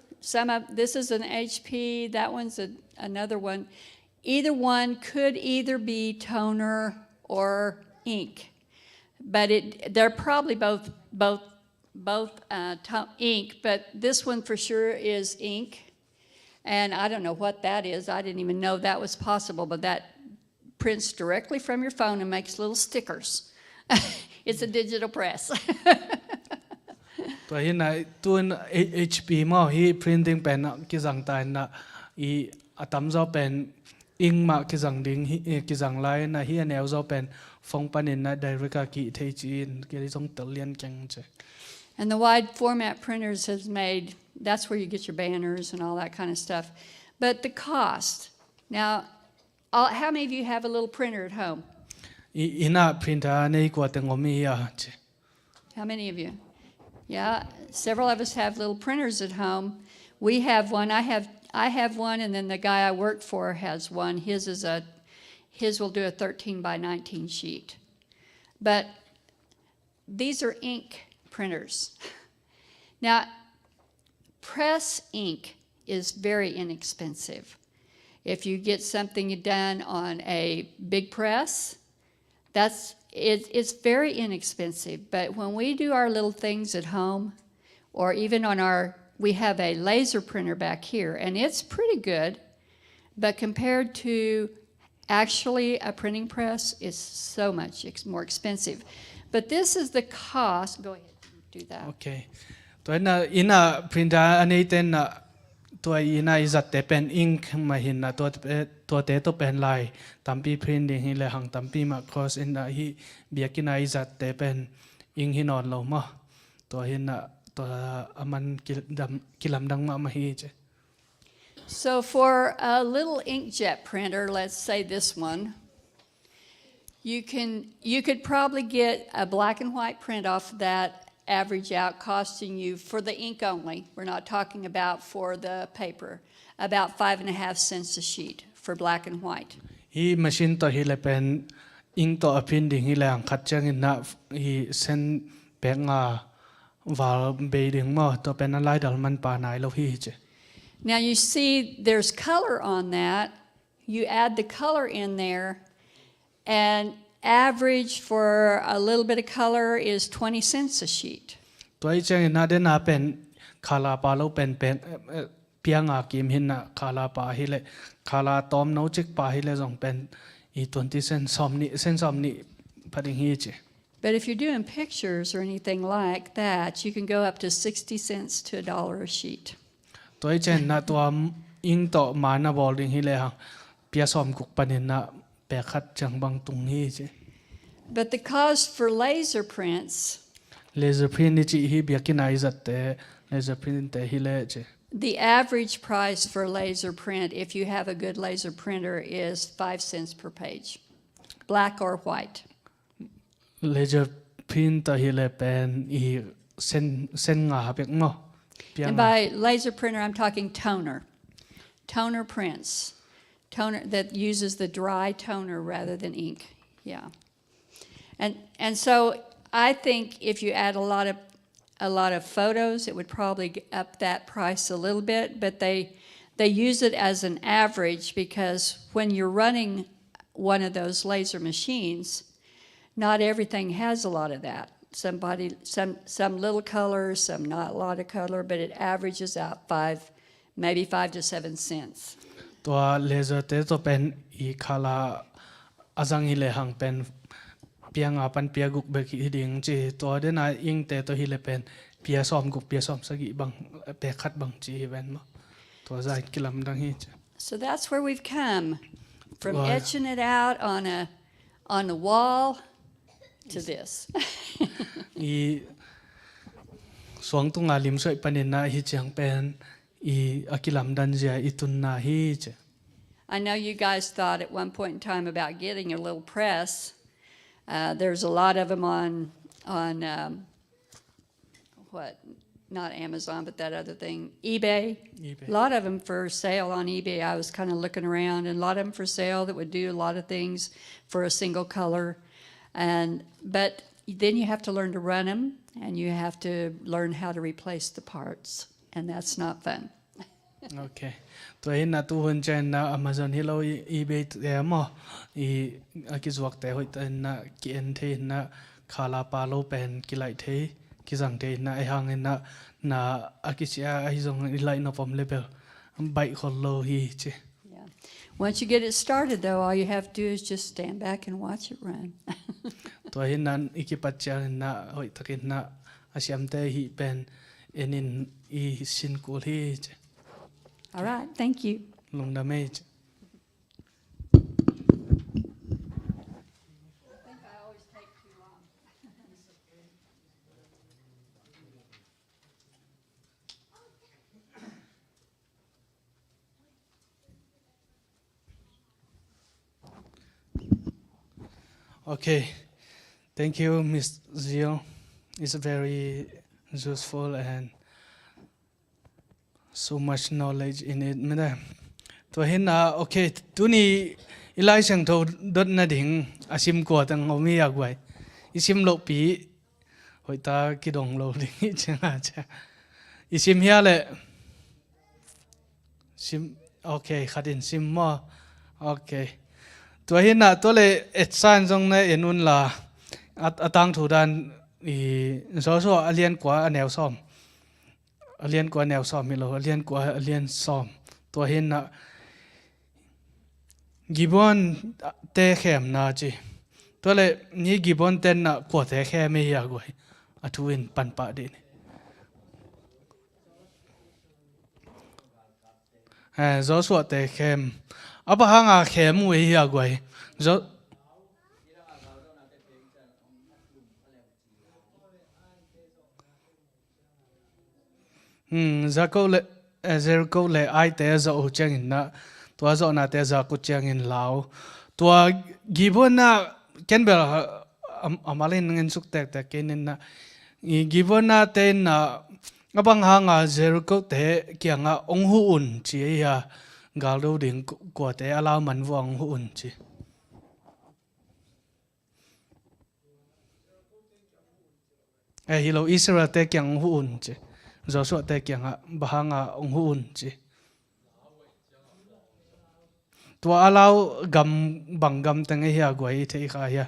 This is an HP, that one's another one. Either one could either be toner or ink, but they're probably both ink. But this one for sure is ink, and I don't know what that is. I didn't even know that was possible, but that prints directly from your phone and makes little stickers. It's a digital press. ตัวฮินะตัว HP มาฮีพรินติ้งเป็นกิจังตายนะอีอัตมจะเป็นอิงมากิจังดิ้งกิจังไลนะฮีแนวจะเป็นฟงปันินนะไดเรกกิเทจีนกิริจงตะเลียนแกงเจ And the wide format printers has made, that's where you get your banners and all that kind of stuff. But the cost, now, how many of you have a little printer at home? อีน่าพรินต์ในกว่าแต่งมีอ่ะเจ How many of you? Yeah, several of us have little printers at home. We have one. I have one, and then the guy I work for has one. His will do a 13 by 19 sheet. But these are ink printers. Now, press ink is very inexpensive. If you get something done on a big press, it's very inexpensive. But when we do our little things at home, or even we have a laser printer back here, and it's pretty good, but compared to actually a printing press, it's so much more expensive. But this is the cost. Go ahead, do that. Okay. ตัวน่ะอีน่าพรินต์อันนี้เต็นน่ะตัวอีน่าอิจัดแต่เป็นอิงมาเห็นน่ะตัวเตตัวเป็นลายตัมปีพรินติ้งฮิเลหังตัมปีมาครอสอินน่ะฮิเบียกิน่าอิจัดแต่เป็นอิงฮินอนเรามาตัวเห็นน่ะตัวมันกิลำดังมาฮิเจ So for a little inkjet printer, let's say this one, you could probably get a black and white print off of that, average out costing you for the ink only. We're not talking about for the paper, about 5.5 cents a sheet for black and white. ฮีมาชินตัวฮีเลยเป็นอิงตัวพินดิ่งฮีแรงขัดจังอินน่ะฮีเส้นแปงวาลเบดิ่งมาตัวเป็นอะไรดัลมันปาไหนเราฮีเจ Now you see there's color on that. You add the color in there, and average for a little bit of color is 20 cents a sheet. ตัวจังอินน่ะเดน่าเป็นคาลาปาเราเป็นเพียงกิมหินน่ะคาลาปาฮีเลยคาลาตอมโนจิกปาฮีเลยส่งเป็นอี20 cents ซอมนี่พัดฮีเจ But if you're doing pictures or anything like that, you can go up to 60 cents to $1 a sheet. ตัวเจนน่ะตัวอิงต่อมานะบอลดิ่งฮีเลยฮะเปียซอมกุกปนินน่ะแปะขัดจังบางตุงฮีเจ But the cost for laser prints, laser print ni chi hi biakin ai zat te laser print te hi le che The average price for laser print, if you have a good laser printer, is 5 cents per page, black or white. laser print ta hi le pen I sen nga pek no piang And by laser printer, I'm talking toner. Toner prints. Toner that uses the dry toner rather than ink. Yeah. And so I think if you add a lot of photos, it would probably up that price a little bit, but they use it as an average because when you're running one of those laser machines, not everything has a lot of that. Some little color, some not a lot of color, but it averages out maybe 5 to 7 cents. ตัว laser เตตัวเป็นอีคาลาอาจังฮิเลหังเป็นเปียงอาปันเปียกุกเบกิฮิดิงจีตัวเดน่าอิงเตตัวฮิเลเป็นเปียซ้อมกุกเปียซ้อมสกิบังเปคัดบังจีเวนมั้งตัวใจกิลำดังฮิจ So that's where we've come from Right. etching it out on the wall to this. อีสวงตุงอาลิมสวยปนินนาฮิจังเป็นอีอากิลำดันเจียอีตุนนาฮิจ I know you guys thought at one point in time about getting a little press. There's a lot of them on not Amazon, but that other thing, eBay. A lot of them for sale on eBay. I was kind of looking around, and a lot of them for sale that would do a lot of things for a single color. But then you have to learn to run them, and you have to learn how to replace the parts, and that's not fun. โอเคตัวเห็นนะตัวคนเจนนะ Amazon ที่เรา eBay เดียมั้งอีอากิจวักแต่หัวแต่นะกินเทนะคาลาปาโลเป็นกิไลเทกิจังเทนะไอหังนะอากิจยาไอซงไลน์นพอมเลเบลใบคนโลฮีเจ Yeah. Once you get it started, though, all you have to do is just stand back and watch it run. ตัวเห็นนั้นอีกิปัจจัยนะหัวตะกินนะอาชีพเตฮีเป็นเอ็นินอีสินกุลฮีเจ All right, thank you. ลงดาเมจ Okay, thank you, Miss Zio. It's very useful and so much knowledge in it. ไม่ได้ตัวเห็นนะโอเคตัวนี้อีไลเสียงโทดดนาดิ่งอาชิมกว่าตั้งเอาไม่อยากไว้อีชิมโลปีหอยตากิดงโลดิ่งใช่ไหมจ๊ะอีชิมเฮียเลยชิมโอเคขัดอินชิมมอโอเคตัวเห็นนะตัวเลยเอ็ดซันตรงในเอ็นุนละตั้งถูดันอีสอสอเรียนกว่าแนวซ้อมเรียนกว่าแนวซ้อมมีเราเรียนกว่าเรียนซ้อมตัวเห็นนะกิบอนเตะแขมนาจีตัวเลยนี่กิบอนเต้นนะกว่าเตะแขมไม่อยากไว้อัทุวินปันปะดินจอสวดเตะแขมอับหังอาแขมไม่อยากไว้จอจะก็เลยจะก็เลยไอเตะจะอุจจารินนะตัวจะน่าเตะจะกุจจารินลาวตัวกิบอนนะเกันเบลอามาเล่นเงินสุกแต่เกันนะกิบอนนะเต้นนะอับหังอาจะก็เตะเกี่ยงอาองหูอุ่นจีเฮียกาลูดิ่งกว่าเตะลาวมันวองหูอุ่นจีฮิโลอิสราเตะเกี่ยงหูอุ่นจีจอสวดแต่เกี่ยงบางองหุ่นจีตัวเรากำบังกำตั้งเฮียกว่าที่ข้าเฮีย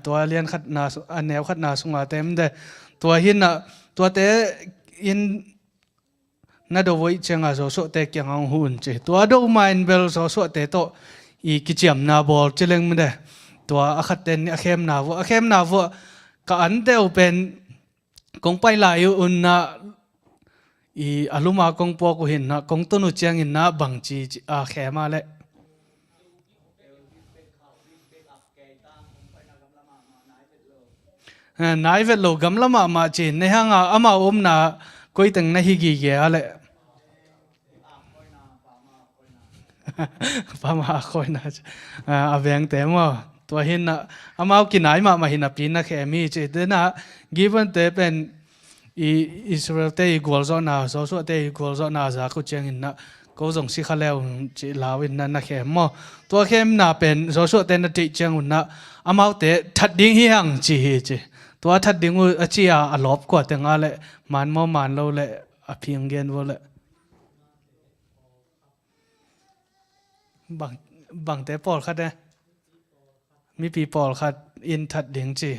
ตัวเรียนขัดนาอันแนวขัดนาสงาเต็มเดตัวหินตัวเตอินน่าดูวิจังจอสวดแต่เกี่ยงองหุ่นจีตัวดูมาอินเบลจอสวดแต่โตอีกิจยมนาบอลเจริญไม่ได้ตัวอาคัดเต็นอาเข้มนาวัวอาเข้มนาวัวก็อันเดียวเป็นกงไปลายอุ่นนะอีอารมณ์กงปอกุหินนะกงต้นอุจยังหินนะบังจีอาเข้มมาเลย nai vet lo gam lama ma chin ne hanga ama na koi teng na hi gi ge ale pa ma khoi na aveng te mo tua hin na amao kinai ma hin na pin na khe mi che de na given te pen Israel te equal zo na so te equal zo na za ko cheng in na ko zong si khaleu chi lawin na khe mo tua khem na pen so te na ti cheng un na amao te that ding hi hang chi hi che tua that ding u chi a lop ko te nga le man mo man lo le a phieng gen wo le bang te pol khat ne mi pi pol khat in that ding chi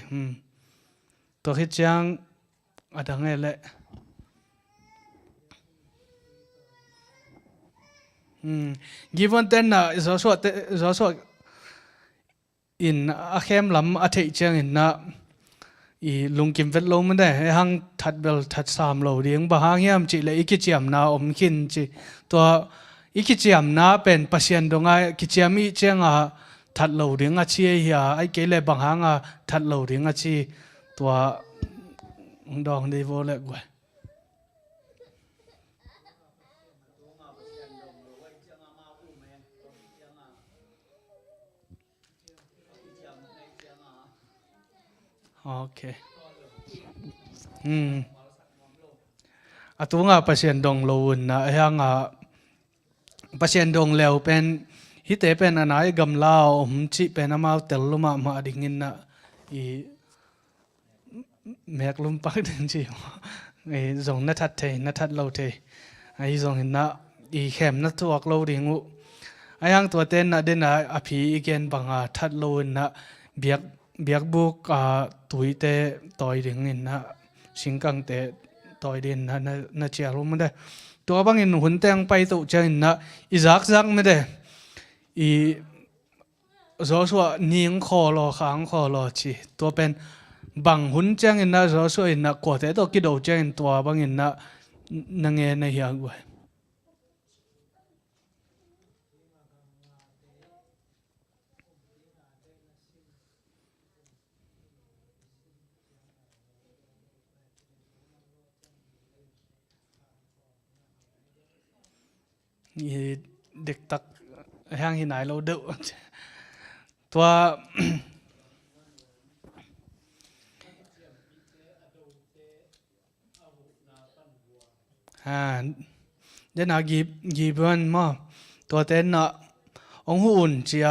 to khi chang adang ele given ten na so in a khem lam a thei chang in na I lungkim vet lo man de hang that bel that sam lo ding ba hang yam chi le ikichiam na om khin chi to ikichiam na pen pasien donga kichiami chenga that lo ding a chi ya ai ke le bang hang a that lo ding a chi to dong đi vô lệ quậy ok atunga pasien dong lo na hang a pasien dong leo pen hite pen anai gam lao chi pen amau tel luma ma dingin na I mẹ lum pak đến chi ấy dùng nó thật lâu thế ấy dùng nó đi khem nó thuộc lâu đi ngủ ấy hàng tuổi tên là đến là api igen bằng thật lâu na biếc buk tuổi tê tuổi đi ngin na sinh căng tê tuổi đi na chia luôn đấy tuổi bằng in huấn tang bay tụ chân na izak mới đấy I rồi số nieng kho lo khang kho lo chi tuổi bên bằng hun chang in na zo so in na ko te to ki do chang to bang in na nge na hi agwa ni dek tak hang hi nai lo do to đến là gi bên mà tua tên na ông hun chia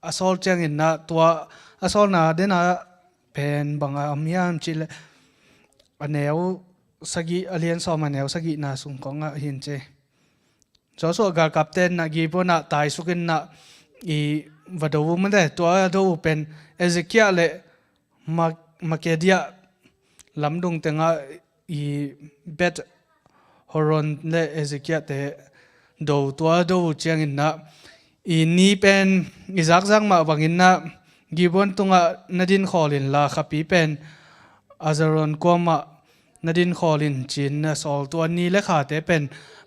asol chang in na tua asol na đến là pen bằng amiam chỉ là aneu sagi alien so maneu sagi na sung kong hin che so so gar captain na gi po na tai sukin na I vado man de tua do pen Ezekiel le makedia lamdung tenga I bet horon le Ezekiel te do tua do chiang in na I ni pen izak zang ma bangin na gibon tunga nadin kholin la khapi pen azaron koma nadin kholin chin na sol tua ni le kha te pen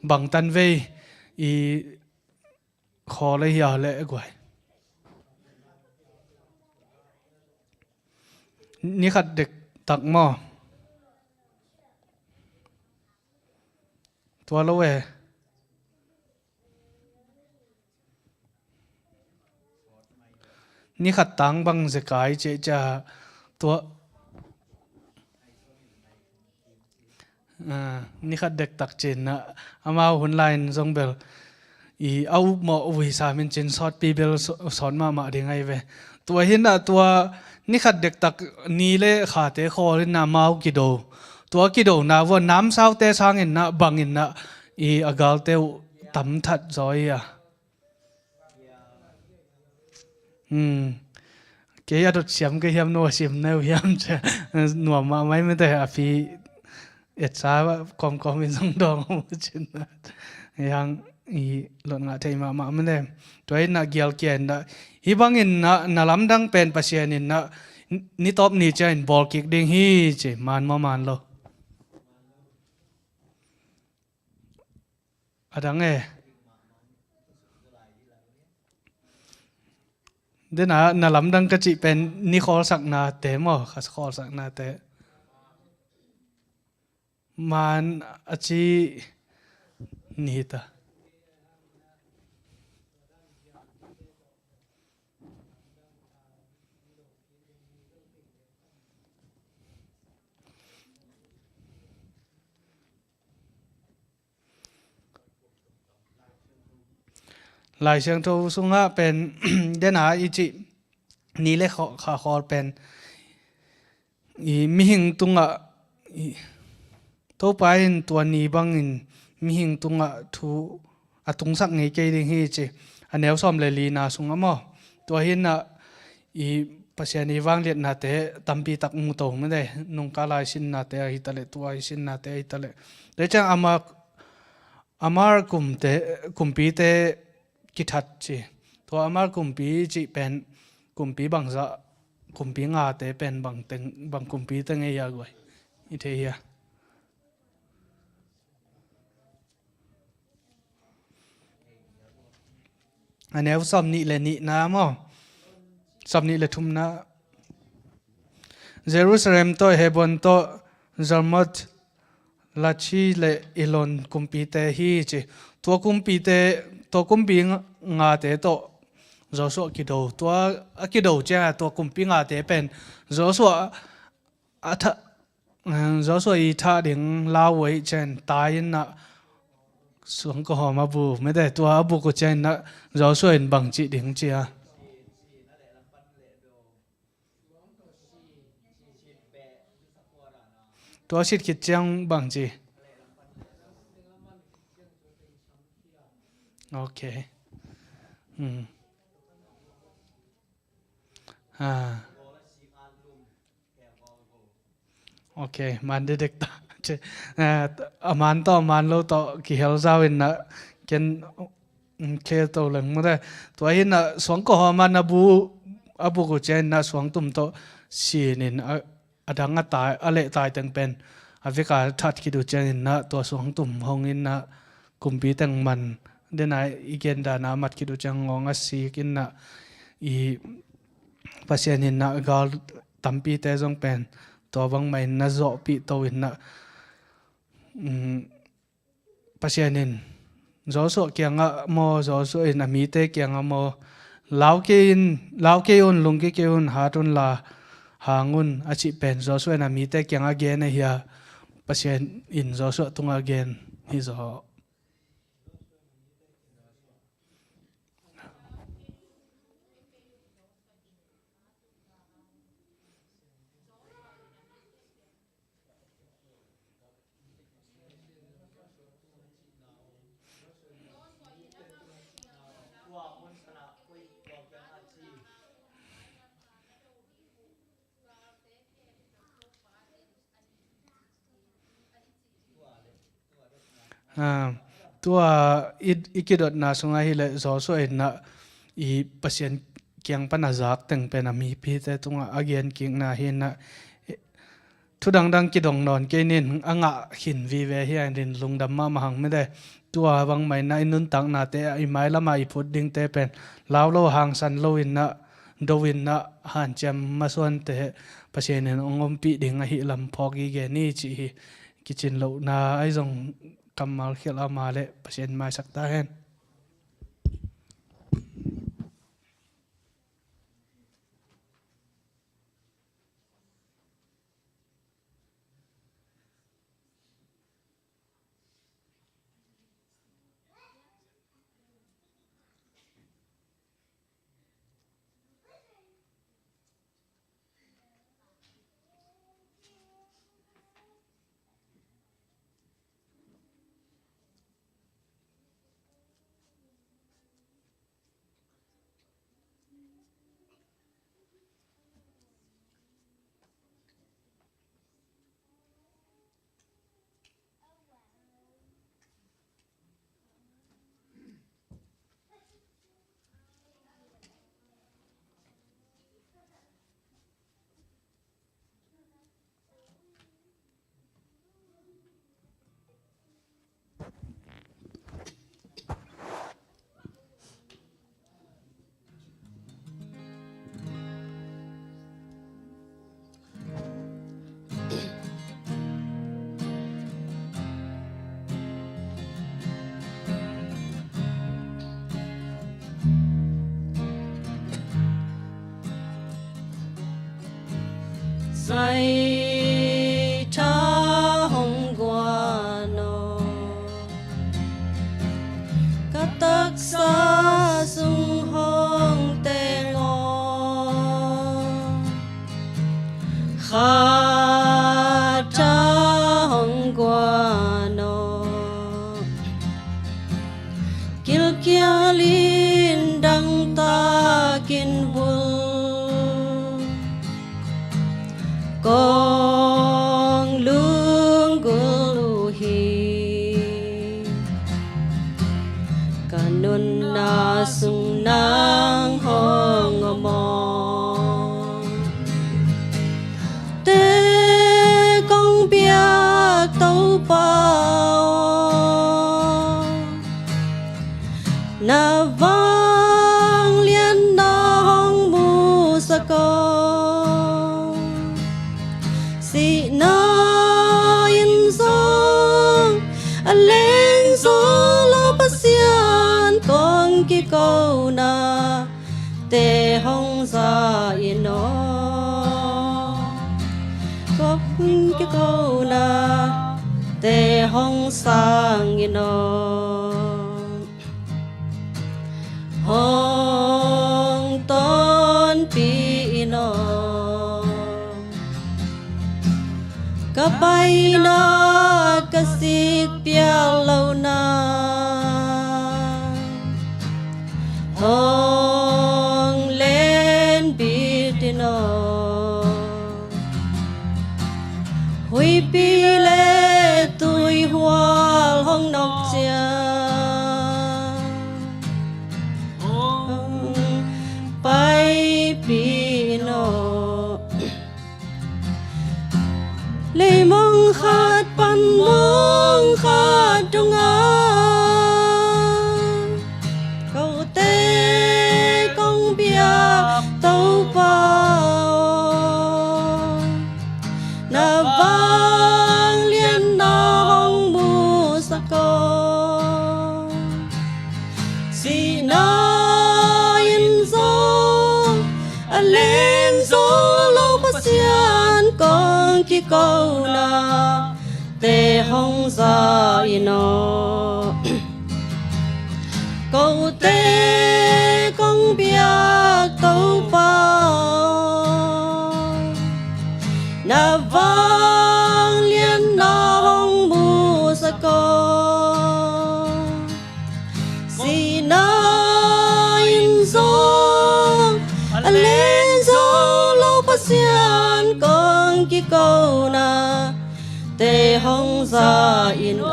bang tan ve I khole ya le gwai ni khat dek tak mo tua lo we ni khat tang bang zekai che cha tua ni khat dek tak chen na ama hun line zong bel I au mo wi sa min chen short people son ma ding ai ve tua hin na tua ni khat dek tak ni le kha te khol na mau ki do tua ki do na wo nam sao te sang in na bang in na I agal te tam that zoi à cái ya đột xiêm cái hiểm nô xiêm nêu hiểm chứ nua mà mấy mới thấy à phi ít sao com mình giống đòn không chứ yang I lộn ngã thấy mà mới thấy tôi na gial kian na hi bang in na lam dang pen pasien in na ni top ni cha in ball kick ding hi che man lo adang đến na làm đăng cái chị bên ni khó sắc na té mà khó sắc na té mà chị ni ta lại sang thâu sung á bên đến chị ni lệ khó bên mi hình tung ạ tô pain tua ni bang in mi hình tung ạ thu tung sắc ngay cây đình hi chị anh nếu xóm lệ lì na sung amo tua hin na pasien i wang liet na te tampi tak mu to me de nong kala sin na te hi tale tua sin na te hi tale de chang amar kumpi te kithat chi to amar kumpi chi pen kumpi bangza kumpi nga te pen bang kumpi te nge ya goi i the ya anh som ni le ni na mo som ni le thum na Jerusalem to Hebron to Jarmut lachi le ilon kumpi te hi chi to kumpi nga te to Joshua kido to akido cha to kumpi nga te pen Joshua atha Joshua I tha ding la wei chen tai na xuống ko homa bu me de to abu ko chen na Joshua in bang chi ding chia to sit kit chang bang chi okay okay man de dek ta aman to man lo to ki hel zawin na ken ke to lang mo de to hin na xuống ko homa na abu ko chen na xuống tum to sinin adang ta ale tai teng pen avika that ki du chen na to xuống tum hong in na kumpi teng man den ai igen da na mat ki du chang ngong a si kin na I pasien in na gal tampi te jong pen to bang mai na zo pi to in na pasien in zo so kyanga mo zo so in ami te kyanga mo lau ke un lung ke un hatun la hangun achi pen zo so in ami te kyanga gen a hia pasien in zo so tunga gen hi zo tua ikidot na sunga hi le zo so in na I pasien kyang panazak teng pen ami pi te tunga again king na hin na thudang dang ki dong non ke nin anga hin vi ve hi an din lungdam ma mahang me de tua bang mai na inun tang na te I mai lama I phut ding te pen law lo hang san lo in na do in na han cham ma son te pasien en ongom pi ding a hi lam phogi ge ni chi hi kitchen lo na ai jong kamal khela ma le pasien mai sakta hen say cha hong qua no cắt tắc xa sung hong tê ngô kha cha hong qua no kil kia lin đăng ta kin vul con lương gulu hi kanun na sung nang hong mo te con bia tàu bao na vang liên na hong mu sa con si na in song a leng so lo pasian con ki câu na te hong sa in no con ki câu na te hong sang in no hong ton pi no ka bay na ka sit pia lâu na hong lên bi no hui pi le tui hoa hong nọc chia bay pi no lê mong khát pan mong khát trong câu tê công bia tàu bao na vang liên na hong mu sa con si na in gió lên gió lâu pasian con ki câu na te hong ra ino câu te con bia câu bao na vang liên na hong mu sa con si na in gió lên gió lâu pasian con ki câu na te hong ra in o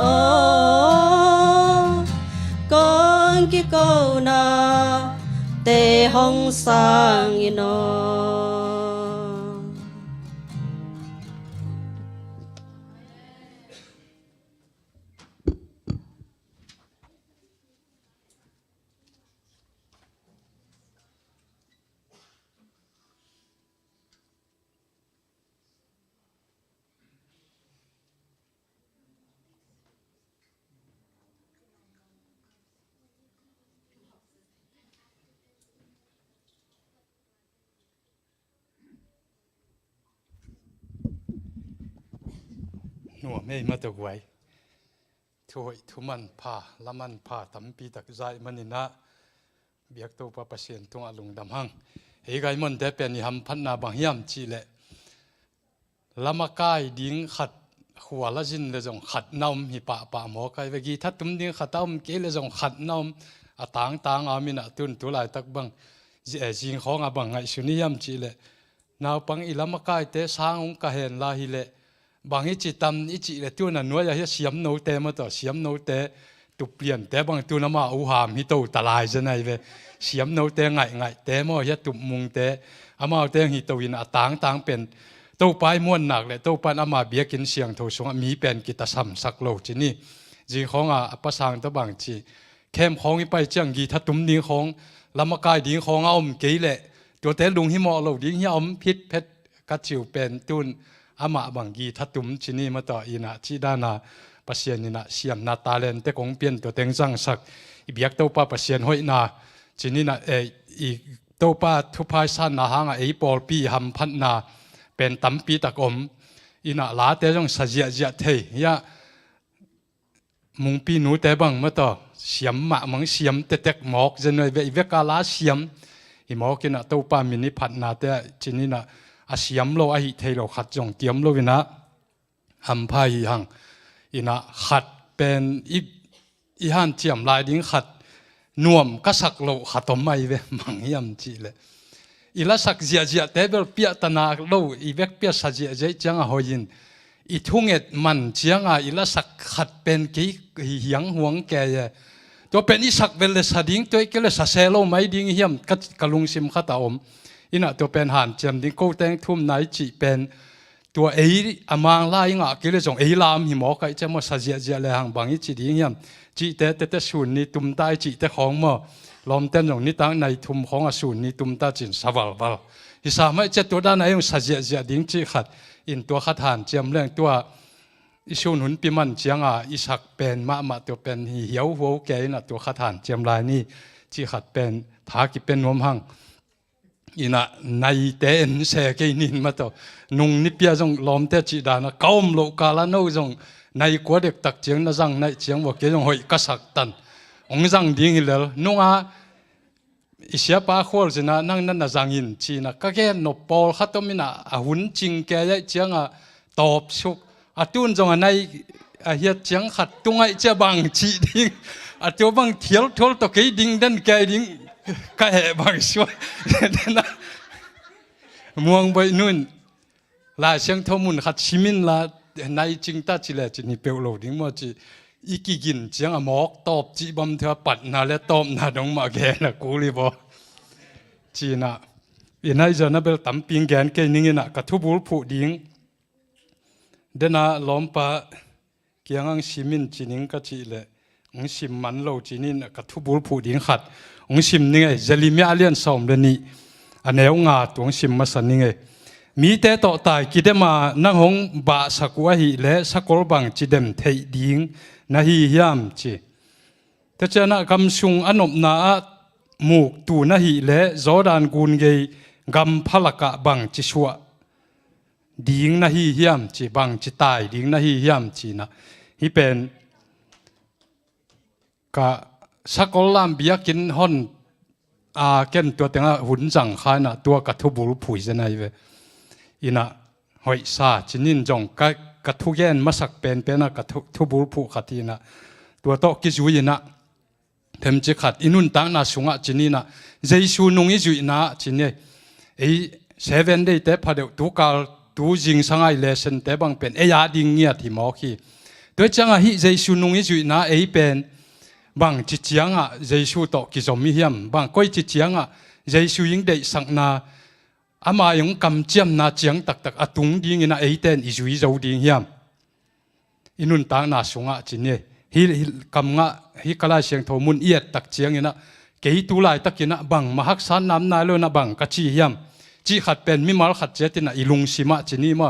con ki câu na te hong sang in oนัวไม่มาตะไว้ถอยทุมันผ่าละมันผ่าทำปีตักใจมันนี่นะเบียกตัวปะเสียนตรงอลุงดำหังเฮ้ยไงมันแต่เป็นยำพันนาบางยำจีเละละมากายดิ้งขัดหัวละจินเลยจงขัดน้ำหิปะปะหมอกายเวกีถ้าตุ้มดิ้งขัดต้มเกเลยจงขัดน้ำต่างอามินะตุนตัวลายตักบังจิงของอาบังไงสุนิยำจีเละนาวปังอีละมากายเตะสร้างองค์กะเห็นลาฮิเละบางทีจิตตำอีจิเลตัวนั้นว่าจะเสียมโนเตมาต่อเสียมโนเตตุเปลี่ยนแต่บางตัวน้ำมาอุหามฮิโตตลายจะไหนเวเสียมโนเตไงแต่มั่วจะตุมุงเตอามาเตฮิโตวินต่างเป็นตัวไปม้วนหนักเลยตัวไปอามาเบียกินเสียงโถสงมีเป็นกิตาสัมสักโลจีนี่จีของภาษาตัวบางจีเข้มของไปเจียงกีถ้าตุ้มดิ้งของลำมากายดิ้งของเอาอมกี่แหละตัวเตลุงหิมอเราดิ้งหิอมพิษเพชรกัดจิวเป็นตุนอามาบางกีถ้าตุ้มจีนี่มาต่ออีน่ะจีด้านาปัสเซียนนี่น่ะเสียมนาตาเลนแต่ของเปลี่ยนตัวเต็งจังสักอีเบียกตัวป้าปัสเซียนห้อยนาจีนี่น่ะอีตัวป้าทุพายสันนาหางปอลปีหำพันนา เป็นตั้มปีตะกมอินาลาเตจงสัจจะเทยะมุงปีนูเตบังมาต่อเสียมมะมังเสียมเตกหมอกจะหน่วยเวกาลาเสียมหิมอกินะตัวปามินิพัดนาเตจินินะอาเสียมโลอหิเทโลขัดจงเตียมโลวินะหัมพาหิหังอินะขัดเป็นอีหันเจียมลายดิ้งขัดนวมก็สักโลขัดต้มไม่เวมังยำจีเลยอีละสักเจียเจียเตเบลเปียตนาโลอีเวกเปียสัจเจียเจจังหอยินอีทุ่งเอ็ดมันเจียงอีละสักขัดเป็นกี่เหียงห่วงแกเยตัวเป็นอีสักเวลสดิ้งตัวก็เลยสัเซโลไม่ดิ้งเหียมกะลุงซิมขัดอมอินะตัวเป็นหันเจียมดิ้งโกแตงทุ่มไหนจีเป็นตัวอามางลายงะกิเลสงลามหิมอกไอจะมาสัจเจียเลยหังบางอีจีดิ้งเหียมจีเตสูนนี่ตุ่มใต้จีเตของมาลอมเต้นอย่างนี้ตั้งในทุ่มของอสูรนี่ตุ่มตาจินสวาลวาลฮิสามะเจตัวด้านไหนยังสัจเจียดิ้งจีขัดอินตัวขัดหันเจียมเรื่องตัวอิชูนุนปิมันเจียงอิสักเป็นมาตัวเป็นเหี่ยวหัวแกน่ะตัวขัดหันเจียมลายนี่จีขัดเป็นถากิเป็นนวมหังอินะในเตนเสกนินมาตัวนุงนิเปียจงลอมเตจีดานะก้มโลกาลาโนจงในกว่าเด็กตักเจียงนะจังในเจียงว่าเกจงหอยกษักตันองจังดิ้งเลยนุ่งอิเสียปาขวลจีนะนั่งนั่นนะจังอินจีนะก็แค่นบปอลขัดตัวมินะหุ่นจริงแกเจียงตอบชุกตุนจงในเฮียเจียงขัดตรงไอเจ้าบางจีดิ้งตัวบางเที่ยวทอลตัวเกดิ้งดันแกดิ้งก็เหบางช่วยนะมองไปนู่นลาเชียงทมุนขัดชิมินลาในจริงตาจีเลจีนี่เปลวโลดิ้งมั่วจีอีกิกินเจียงหมอกตอบจีบอมเถอะปัดนาและตอบนาดงมาแกนะกูรีบอจีน่ะอีนายจะนับเป็นตั้มปิงแกนแกนิ่งน่ะกระทุบุลผู้ดิ้งเดน่าล้อมปะเกียงชิมินจีนิงก็จีเลยองชิมมันโลจีนินกระทุบุลผู้ดิ้งขัดองชิมนี่ไงเจลิมีอาเลียนสอมเดนี่อันนี้องอาตัวองชิมมาสันนี่ไงมีแต่ต่อตายกิเดมานั่งหงบาสักวะหิและสักกอลบังจีเดมเทดิ้งนาฮียามจีแต่เจ้านักกำซุงอนบนามูกตูนาฮีและจอดานกุนเกยกำพลักะบังจีชัวดิ้งนาฮียามจีบังจีตายดิ้งนาฮียามจีนะฮิเป็นกะสักกอลามเบียกินฮอนเก็นตัวเต็งหุ่นจังขายนะตัวกระทุบุรุผุยจะไหนเวอินะหอยซาจินินจงกระทุเย็นมาสักเป็นนะกระทุบุรุผุขัดทีนะตัวโตกิจุยนะเทมจิขัดอินุนตั้งนาสุงะจินินะเจสูนุงอิจุยนะจินเนี่ย7 day เตะพอเดียวตุกาลตูจิงสังไอเลสันเตะบังเป็นยาดิ่งเงียที่หมอคีตัวจังหิเจสูนุงอิจุยนะเป็นบางจิตยังเจสูโตกิจอมิเฮียมบางก้อยจิตยังเจสูยิงได้สังนาอามายังกำเจียมนาเจียงตักตุงดิ้งนะเต้นอิจุยเจ้าดิ้งเฮียมอินุนต่างนาสุงะจินเนี่ยฮิกำงะฮิกลายเสียงโทมุนเอียดตักเจียงนะเกยตุลายตักนะบางมหักสานน้ำนายโลนะบางกะจีเฮียมจีขัดเป็นมิมาลขัดเจตินะอิลุงสิมะจินี่มา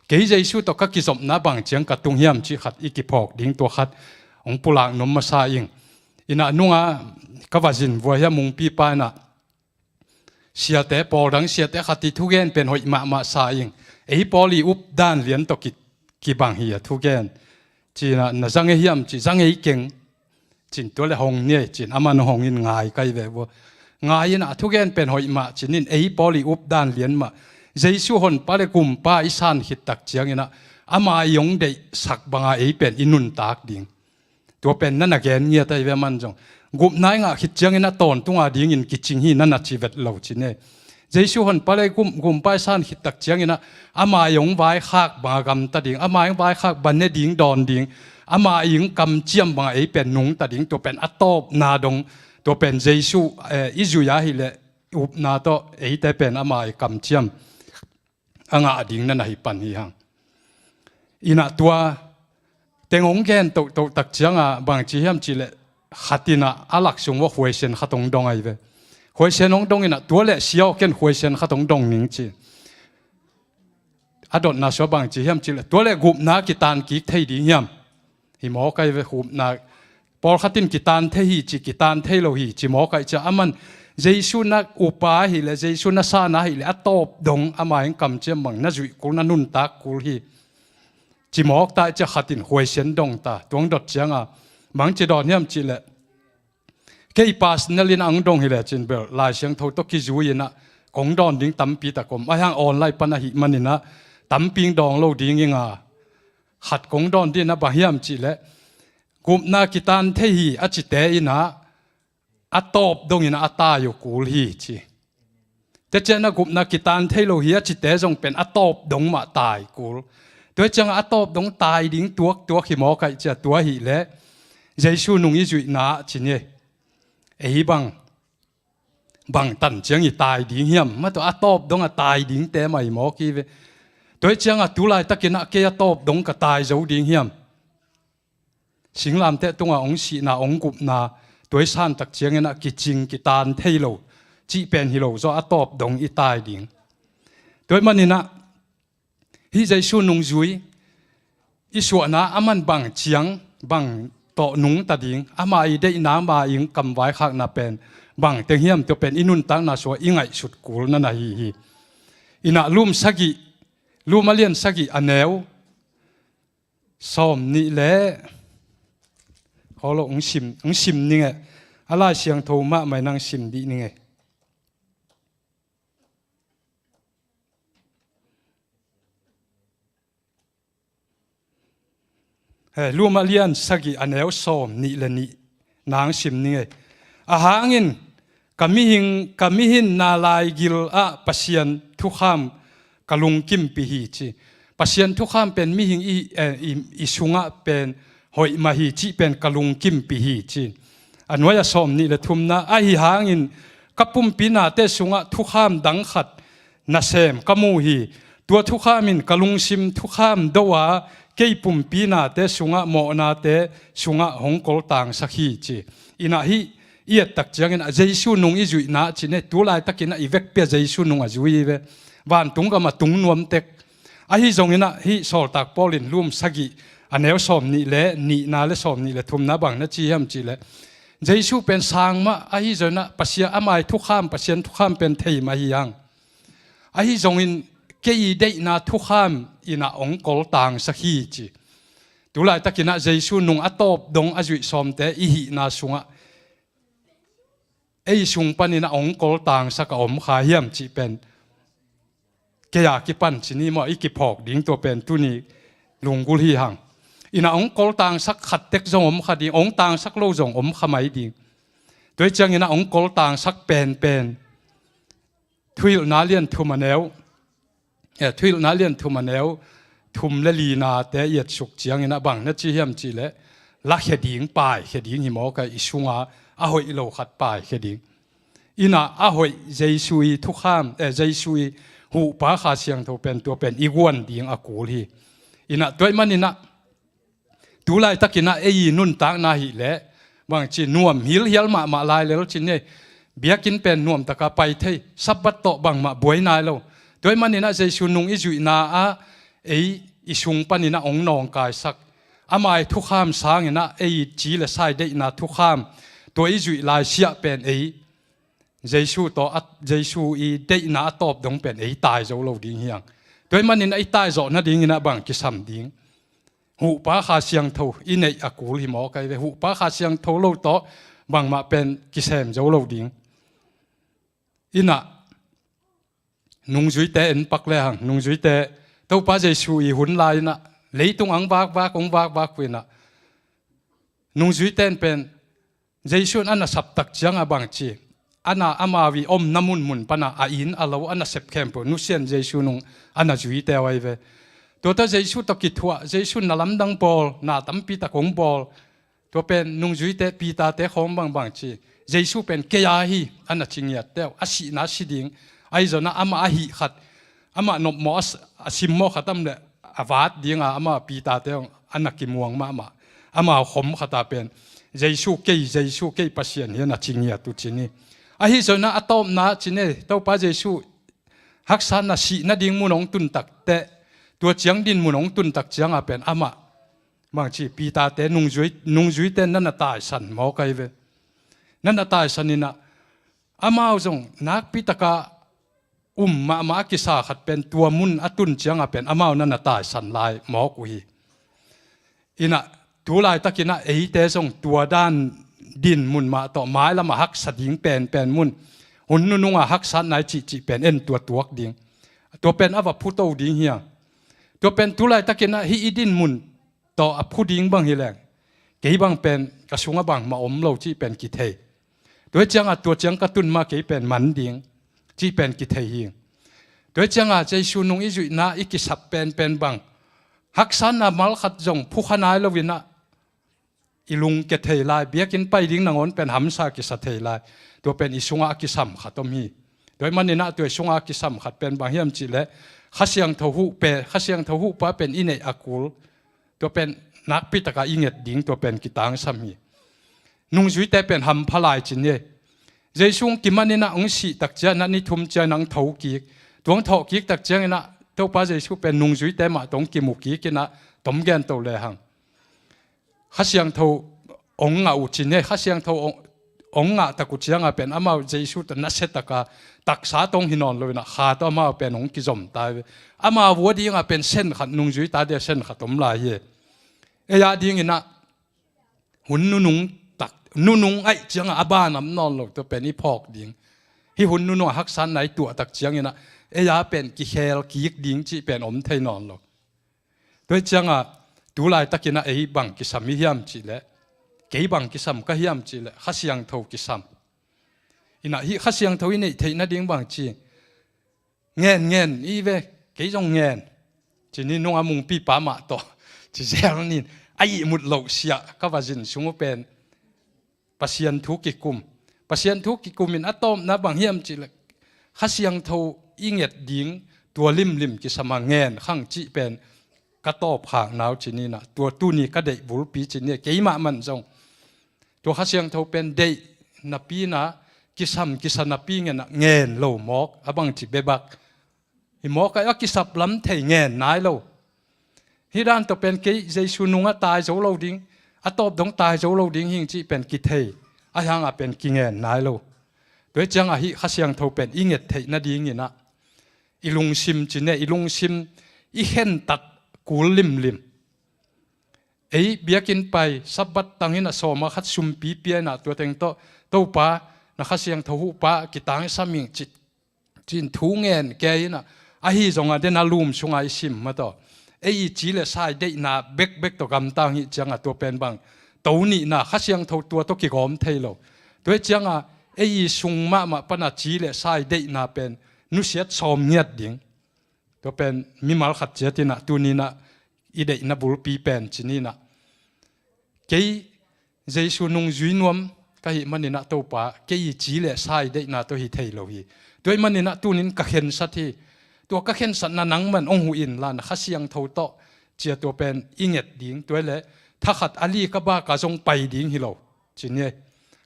เกยเจสูโตกกิจอมนะบางเจียงกะตุงเฮียมจีขัดอีกิพอกดิ้งตัวขัดองปุลางนมมาซาอิงอินะนุ่งกวาจินวัวเฮียมุงปีปานะเสียแต่ปอดังเสียแต่ขัดที่ทุกเกนเป็นหอยมาซาอิงปอลีอุบด้านเลียนตกิบางเฮียทุกเกนจีน่ะจังเฮียมจีจังเก่งจินตัวเลหงเนี่ยจินอามันหงอินง่ายไกลแบบว่างายนะทุกเกนเป็นหอยมาจินินปอลีอุบด้านเลียนมาเจสุหนปาเลกุมปาอิสานหิตตักเจียงนะอามายงได้สักบางเป็นอินุนตากดิ่งตัวเป็นนั่นน่ะแกนเงียแต่เวมันจงกุมนายงะคิดเจียงนะตอนตัวดิ่งอินกิจิงฮีนั่นน่ะชีวิตเราจินเนี่ยเจสุหนปาเลกุมปาอิสานหิตตักเจียงนะอามายงไว้ขากบางกำตัดดิ่งอามายงไว้ขากบันเนดิ่งดอนดิ่งอามายิงกำเจียมบางเป็นนุงตัดดิ่งตัวเป็นอัตโตนาดงตัวเป็นเจสุอิจุยาฮิเลอุบนาโตแต่เป็นอามายกำเจียมอ่างดิ่งนั่นน่ะฮิปันฮิฮังอินะตัวเต็งองแกนตตักเจียงบางจีเฮียมจีเลขัดนะอาลักซุงว่าหวยเซนขัดตรงดงไอเวหวยเซนองดงอินะตัวเลเสียวเกนหวยเซนขัดตรงดงนิ่งจีอดอนาชัวบางจีเฮียมจีเลตัวเลกุบนากิตานกิกไทยดิ่งเฮียมหิมอไกเวหุบนาปอลขัดินกิตานเทฮีจิกิตานเทโลฮีจิมอไกจะอามัน Giêsu na upa hi le Giêsu na sa na hi le atop dong ama ing kam che mang na zui kul na nun ta kul hi chỉ mọc ta chỉ khát tin huệ sen dong ta tuang đốt chiang à mang chỉ đòn nhâm chỉ lệ cái personal in ang dong hi le chin bel lai siang thâu to ki zui na kong đòn ding tam pi ta kom ai hang online pan hi manina tam ping dong lo ding inga khát kong đòn đi na ba hiam chỉ lệ gum na kitan the hi a chi te ina atop dong ina ata yo kul hi chi te chen na gum na kitan the lo hi a chi te jong pen atop dong ma tai kulตัวจังอัตบดงตายดิ้งตัวขี้หมอไก่จะตัวหิเละเยซูนุ่งยี่จุยนาชินเย่ไอ้บังตันจังอีตายดิ้งเหี้ยมมาตัวอัตบดงตายดิ้งแต่ไม่หมอกี้เวตัวจังตัวลายตะกินะเกียตบดงก็ตายเจ้าดิ้งเหี้ยมสิงลำเตะตรงองสีนาองกุบนาตัวสันตักเจียงนะกิจิงกิตานเทโลจีเป็นฮิโลโซอัตบดงอีตายดิ้งตัวมันนี่นะฮิใจชูนุงจุยอิสวนะอามันบังเชียงบังโตนุงตัดยิงอามาอีได้น้ำมาอิงกำไว้ข้างนาเป็นบังเตียงเฮียมตัวเป็นอินุนตั้งนาสัวอิงไงสุดกูลนั่นฮีอินะลุมสักิลุมมาเลียนสักิอันเนวสมนี่แหละเขาลงชิมนี่ไงอะไรเสียงโทมาไม่นั่งชิมดีนี่ไงลูมาเลียนสกิอันเอลสอมนี่ละนี่นางสิมนี่ไงอาหางินกามิหินนาลายกิลอะปัสยันทุกข้ามกะลุงกิมปีฮีจีปัสยันทุกข้ามเป็นมิหิงอีสุงะเป็นหอยมาฮีจีเป็นกะลุงกิมปีฮีจีอันว่าสอมนี่ละทุมนะอาหิหางินกับปุ่มปีนาเตสุงะทุกข้ามดังขัดนาเซมกะมูฮีตัวทุกข้ามินกะลุงซิมทุกข้ามดวาเกี่ยปุ่มปีนาเตสุงะโมนาเตสุงะหงกลต่างสักฮีจีอินะฮีเอียตักจังอินะเจสุนุงอิจุยนาจีเนตัวลายตักอินะอีเวกเปียเจสุนุงอจุยเววันตุงก็มาตุงนวมเต็กอาฮีจงอินะฮีสอลตักปอลินลุมสักิอันเอวสอมนี่เละนี่นาเลสอมนี่เละทุมนาบังนาจีฮัมจีเละเจสุเป็นสางมาอาฮีจงนะปัสยาอามายทุกข้ามปัสยันทุกข้ามเป็นเทยมาฮียังอาฮีจงอินเกี่ยได้นาทุกข้ามอินะองกลต่างสักฮีจีตัวลายตะกินะเจสุนุงอัตบดงอจุยสอมเตอีหินาสุงะไอสุงปันอินะองกลต่างสักอมขาเฮียมจีเป็นเกียกิปันจีนี่มออีกิพอกดิ้งตัวเป็นตุนีลุงกุลฮีหังอินะองกลต่างสักขัดเต็กจงอมขัดดิ้งองต่างสักโลจงอมขมายดิ้งโดยจังอินะองกลต่างสักเป็นทวิลนาเลียนทุมาเนวทวิลนาเลียนทุมาเนวทุมและลีนาแต่เอียดสุกเจียงอินะบังนัดจีเฮียมจีเละลักเฮดิ้งปายเฮดิ้งหิมอกอิสุงาอาหอยโลขัดปายเฮดิ้งอินะอาหอยเจสุยทุกข้ามเจสุยหูปาขาเสียงตัวเป็นอีกวนดิ้งอากูลีอินะตัวมันอินะดูไลตะกินะเอยีนุนตักนาหิเละบางจีนวมฮิลมาลายแล้วจีเนี่ยเบียกินเป็นนวมตะกาไปเทสับบัตโตบังมาบวยนายแล้วตัวมันอินะเจสุนุงอิจุยนาไออิสุงปันอินะองนองกายสักอามายทุกข้ามสางอินะไอจีและไซเดอินะทุกข้ามตัวอิจุยลายเสียเป็นไอเจสุต่อเจสุอีเดอินะตอบดงเป็นไอตายเจ้าเราดิ้งเฮียงตัวมันอินะไอตายเจ้านั่นดิ้งอินะบังกิสัมดิ้งหูป้าขาเสียงเท่าอินไออากูลิหมอไกเวหูป้าขาเสียงเท่าเราต่อบังมาเป็นกิเซมเจ้าเราดิ้งอินะนุ่งจุยเตอ็นปักเลยหังนุ่งจุยเตตัวป้าเจสุอีหุ่นลายนะเลยตรงอังบากองบากเวนะนุ่งจุยเตนเป็นเจสุอันน่ะสับตักจังบางจีอันน่ะอามาวีอมน้ำมุนปนะอาอินอาลาวอันน่ะเซปเข้มปนุเซียนเจสุนุงอันน่ะจุยเตไว้เวตัวเจสุตะกิดหัวเจสุน่ะลำดังบอลน่ะตั้มปีตะกงบอลตัวเป็นนุ่งจุยเตปีตาเตของบางจีเจสุเป็นเกียฮีอันน่ะจิงยัดเตวอาศินาสิดิงไอ้เจ้าน่ะอามาหิขัดอามานบมอสซิมโมขัดตั้มเลยอาวาดดิ้งอามาปีตาเตวอันนักกิมวงมาอามาขมขัดตาเป็นเจสุเกยปัสยันเฮียน่ะจิงยัดตุจินี่ไอ้เจ้าน่ะอัตอมน่ะจินี่ตัวป้าเจสุฮักษาน่ะสีน่ะดิ้งมุนองตุนตักเตตัวเจียงดินมุนองตุนตักเจียงอาเป็นอามาบางทีปีตาเตนุ่งจุยเตนั่นน่ะตายสันหมอไกเวนั่นน่ะตายสันนี่น่ะ อามาจงนักพิตกะมากิสาขัดเป็นตัวมุนอตุนเจียงเป็นอามานั่นตายสันลายหมอกุยอินะทุลายตะกินะเตจงตัวด้านดินมุนมาต่อไม้ละมาหักสดิงเป็นมุนหุ่นนุ่งหักสันไหนจีเป็นเอ็นตัวดิงตัวเป็นอวพุโตดิงเฮียตัวเป็นทุลายตะกินะฮีดินมุนต่ออพุดิงบางฮิแรงเกี่ยบังเป็นกระสุงบังมาอมโลจีเป็นกิเทโดยจังตัวจังกระตุนมาเกี่ยเป็นมันดิงจีเป็นกิเทหิงโดยจังใจชูนุงอิจุนาอิกิสับเป็นบังหักสันนามัลขัดจงผู้ขนายลวินะอิลุงเกเทลายเบียกินไปดิ้งนางอนเป็นหำซากิสัตเทลายตัวเป็นอิสุงอากิสัมขัดตมีโดยมันนี่นะตัวอิสุงอากิสัมขัดเป็นบางเฮียมจิเลขัดเสียงทหูเปขัดเสียงทหูปะเป็นอินเนอากูลตัวเป็นนักพิตกาอิงเงดดิ้งตัวเป็นกิตังสามีนุ่งจุยแต่เป็นหำพลายจินเย่ใจช่วงกิมันนี่นะองสีตักเจนันนี่ทุ่มเจนังทหูกิกดวงทหูกิกตักเจงนะตัวป้าใจช่วเป็นนุ่งจุยแต่มาตรงกิมุกิกินะต้มแกนตัวเลยหังข้าเสียงเท่าองค์อุจินเนี่ยข้าเสียงเท่าองค์ตะกุเชียงเป็นอามาเจสุตนัสเซตกาตักษาตรงหินนเลยนะขาตัวมาเป็นองค์กิจมตายอามาวัวดีงเป็นเส้นขัดนุ่งจุยตาเดียเส้นขัดต้มลายเยาดีงินะหุ่นนุ่งตักนุ่งไอเจียงอาบ้านน้ำนอนหลอกตัวเป็นอีพอกดิ้งที่หุ่นนุ่งหักสันไหนตัวตักเจียงงินะยาเป็นกิเคลกิกดิ้งจีเป็นอมเทนอนหลอกโดยเจียงดูลายตะกินะบังกิสามิฮิมจิเลเกี่ยบังกิสามก็ฮิมจิเลข้าเสียงเท่ากิสามอินะข้าเสียงเท่าอินี่เทน่าดิ้งบังจีเงินอีเวเกี่ยจงเงินจีนี่นุ่งอามุงปีป้ามาต่อจีเจ้านี่ไอ้มุดเหลาเสียก็ว่าจินสมเป็นปัสยันทุกิกุมปัสยันทุกิกุมินอะตอมนะบังฮิมจิเลข้าเสียงเท่าอิงเอ็ดดิ้งตัวลิมกิสมาเงินข้างจีเป็นก็ตอบห่างนาวจีนี่นะตัวตู้นี้ก็ได้บุลปีจีนี่เกี่ยมันจงตัวข้าเสียงเท่าเป็นได้นับปีนะกิสันนับปีเงินเงินโลมอกอบังจีเบบักหิมอกก็กิสับล้ำเทเงินนายโลฮิดานตัวเป็นกี่ใจชุนุงตายโจโลดิ้งอะตอบดงตายโจโลดิ้งหิงจีเป็นกิเทอะยังเป็นกิเงินนายโลโดยจังฮิข้าเสียงเท่าเป็นอิงเงตเทนาดิ้งนี่นะอิลุงซิมจีนี่อิลุงซิมอิเห็นตัดกูลิมเบียกินไปสับบัดตังหินะโซมาขัดซุมปีเปียนะตัวเต็งโตป้านะข้าเสียงทหูป้ากิตังสามิงจินทูเงินแกยนะอาฮีจงอาเดนาลุมสุงไอซิมมาต่อจีเลสายเดนะเบกตัวกำตังหิจังตัวเป็นบังตัวนี้นะข้าเสียงทตัวตัวกิกอมเทโลตัวจังสุงมาปนัดจีเลสายเดนะเป็นนุเสียดสมเงียดดิ่งตัวเป็นมิมาลขัดเจตินะตัวนี้นะอีเดนะบุลปีเป็นจีนี่นะเกี่ยเจสุนุงจุยนวมก็หิมันนี่นะตัวป้าเกี่ยจีเลสายเดนะตัวหิเทโลฮีตัวมันนี่นะตัวนี้ก็เห็นสัตทีตัวก็เห็นสัตนังมันองหูอินลานข้าเสียงเท่าโตเจียตัวเป็นอิงเอ็ดดิ่งตัวเลยถ้าขัดอาลีก็บ้ากระจงไปดิ่งฮิโลจีนี่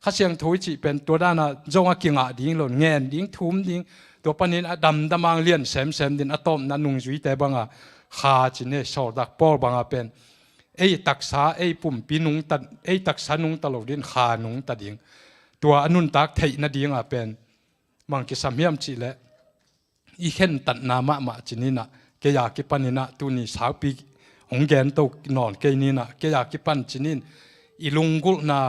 ข้าเสียงทวีจีเป็นตัวด้านจงอากิงอาดิ่งโลเงินดิ่งทุ่มดิ่งตัวปนินดำมังเลียนเซมดินอะตอมนันนุงจุยแต่บังขาจีนี่สอดักปอลบังเป็นตักษาปุ่มปีนุงตัดตักษานุงตลอดดินขานุงตัดดิ่งตัวอนุนตักเทนดิ่งเป็นมังกิสามีมจีเลอีเห็นตัดนามะมาจีนี่นะเกียกิปันินะตัวนี้สาวปีองแกนตกนอนเกนี่นะเกียกิปันจีนินอีลุงกุลนา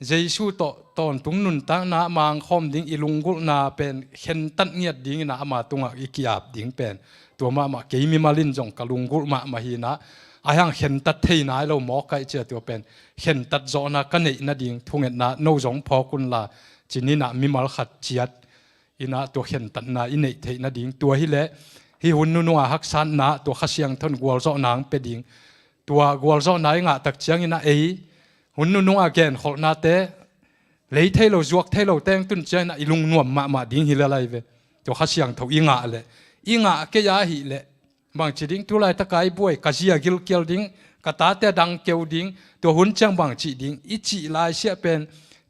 เจสูตอนตุงนุนตั้งนามังคอมดิ่งอีลุงกุลนาเป็นเห็นตัดเงียดดิ่งนะมาตุงอีกิอาบดิ่งเป็นตัวมาเกี่ยมีมาลินจงกลุงกุลมาฮีนะอายังเห็นตัดเทนายเราหมอกไก่เจอตัวเป็นเห็นตัดจอนะกันเนนะดิ่งทุ่งเอ็ดนะโนจงพอกุลลาจีนี่นะมีมาลขัดเจียดอินะตัวเห็นตัดนาอินเนเทนะดิ่งตัวฮิเลฮิหุ่นนุ่งหักสันนะตัวข้าเสียงทนกวลโซนางเป็ดดิ่งตัวกวลโซนายงะตักเชียงอินะหุ่นนุ่งอาเกนขอนาเตเลยเทโลจวกเทโลเต็งตุนเจนะอิลุงนวมมาดิ่งฮิเลอะไรเวตัวข้าเสียงทอิงะเลยอิงะเกียฮิเลบางจีดิ่งตัวไรตะกายบวยกะเจียกิลเกลดิ่งกะตาเตดังเกลดิ่งตัวหุ่นจังบางจีดิ่งอิจิลายเสียเป็น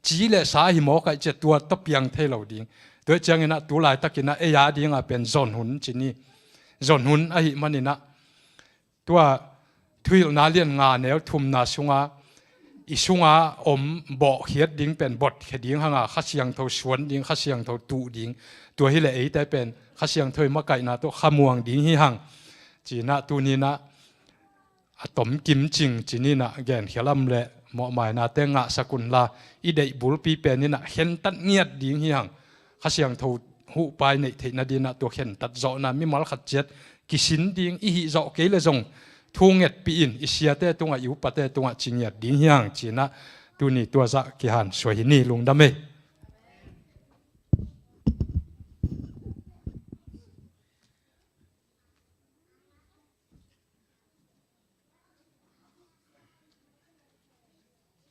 จีเลสาหิโมกะเจตัวตบยังเทโลดิ่งโดยจังนะตัวลายตะกินะยาดิ่งเป็นจอนหุ่นจีนี่จอนหุ่นไอมันนี่นะตัวทุยนาเลียนงาแนวทุมนาสุงา อิสุงาอมบ่อเขียดดิ้งเป็นบทเขียดดิ้งหางาข้าเสียงเท่าสวนดิ้งข้าเสียงเท่าตูดิ้งตัวฮิเลเอแต่เป็นข้าเสียงเท่ามาไก่นาตัวขมวงดิ้งหิหังจีน่าตัวนี้นะอะตอมกิมจิงจีนี่นะแกนเขียลำเละหมอหมายนาเตงะสกุลลาอีเดบุลปีเป็นนี่นะเห็นตัดเงียดดิ้งหิหังข้าเสียงเท่าหูไปในเทนาดีนะตัวเห็นตัดเจาะนะมิมาลขัดเจ็ดกิสินดิ้งอีหิเจาะเกลเลยจงทุ่งเงียดปีอินอิเสียเตตรงอายุปะเตตรงอาจิงเงียดดิ้งหิหังจีน่าตัวนี้ตัวจะกิหันสวยนี่ลุงดำเม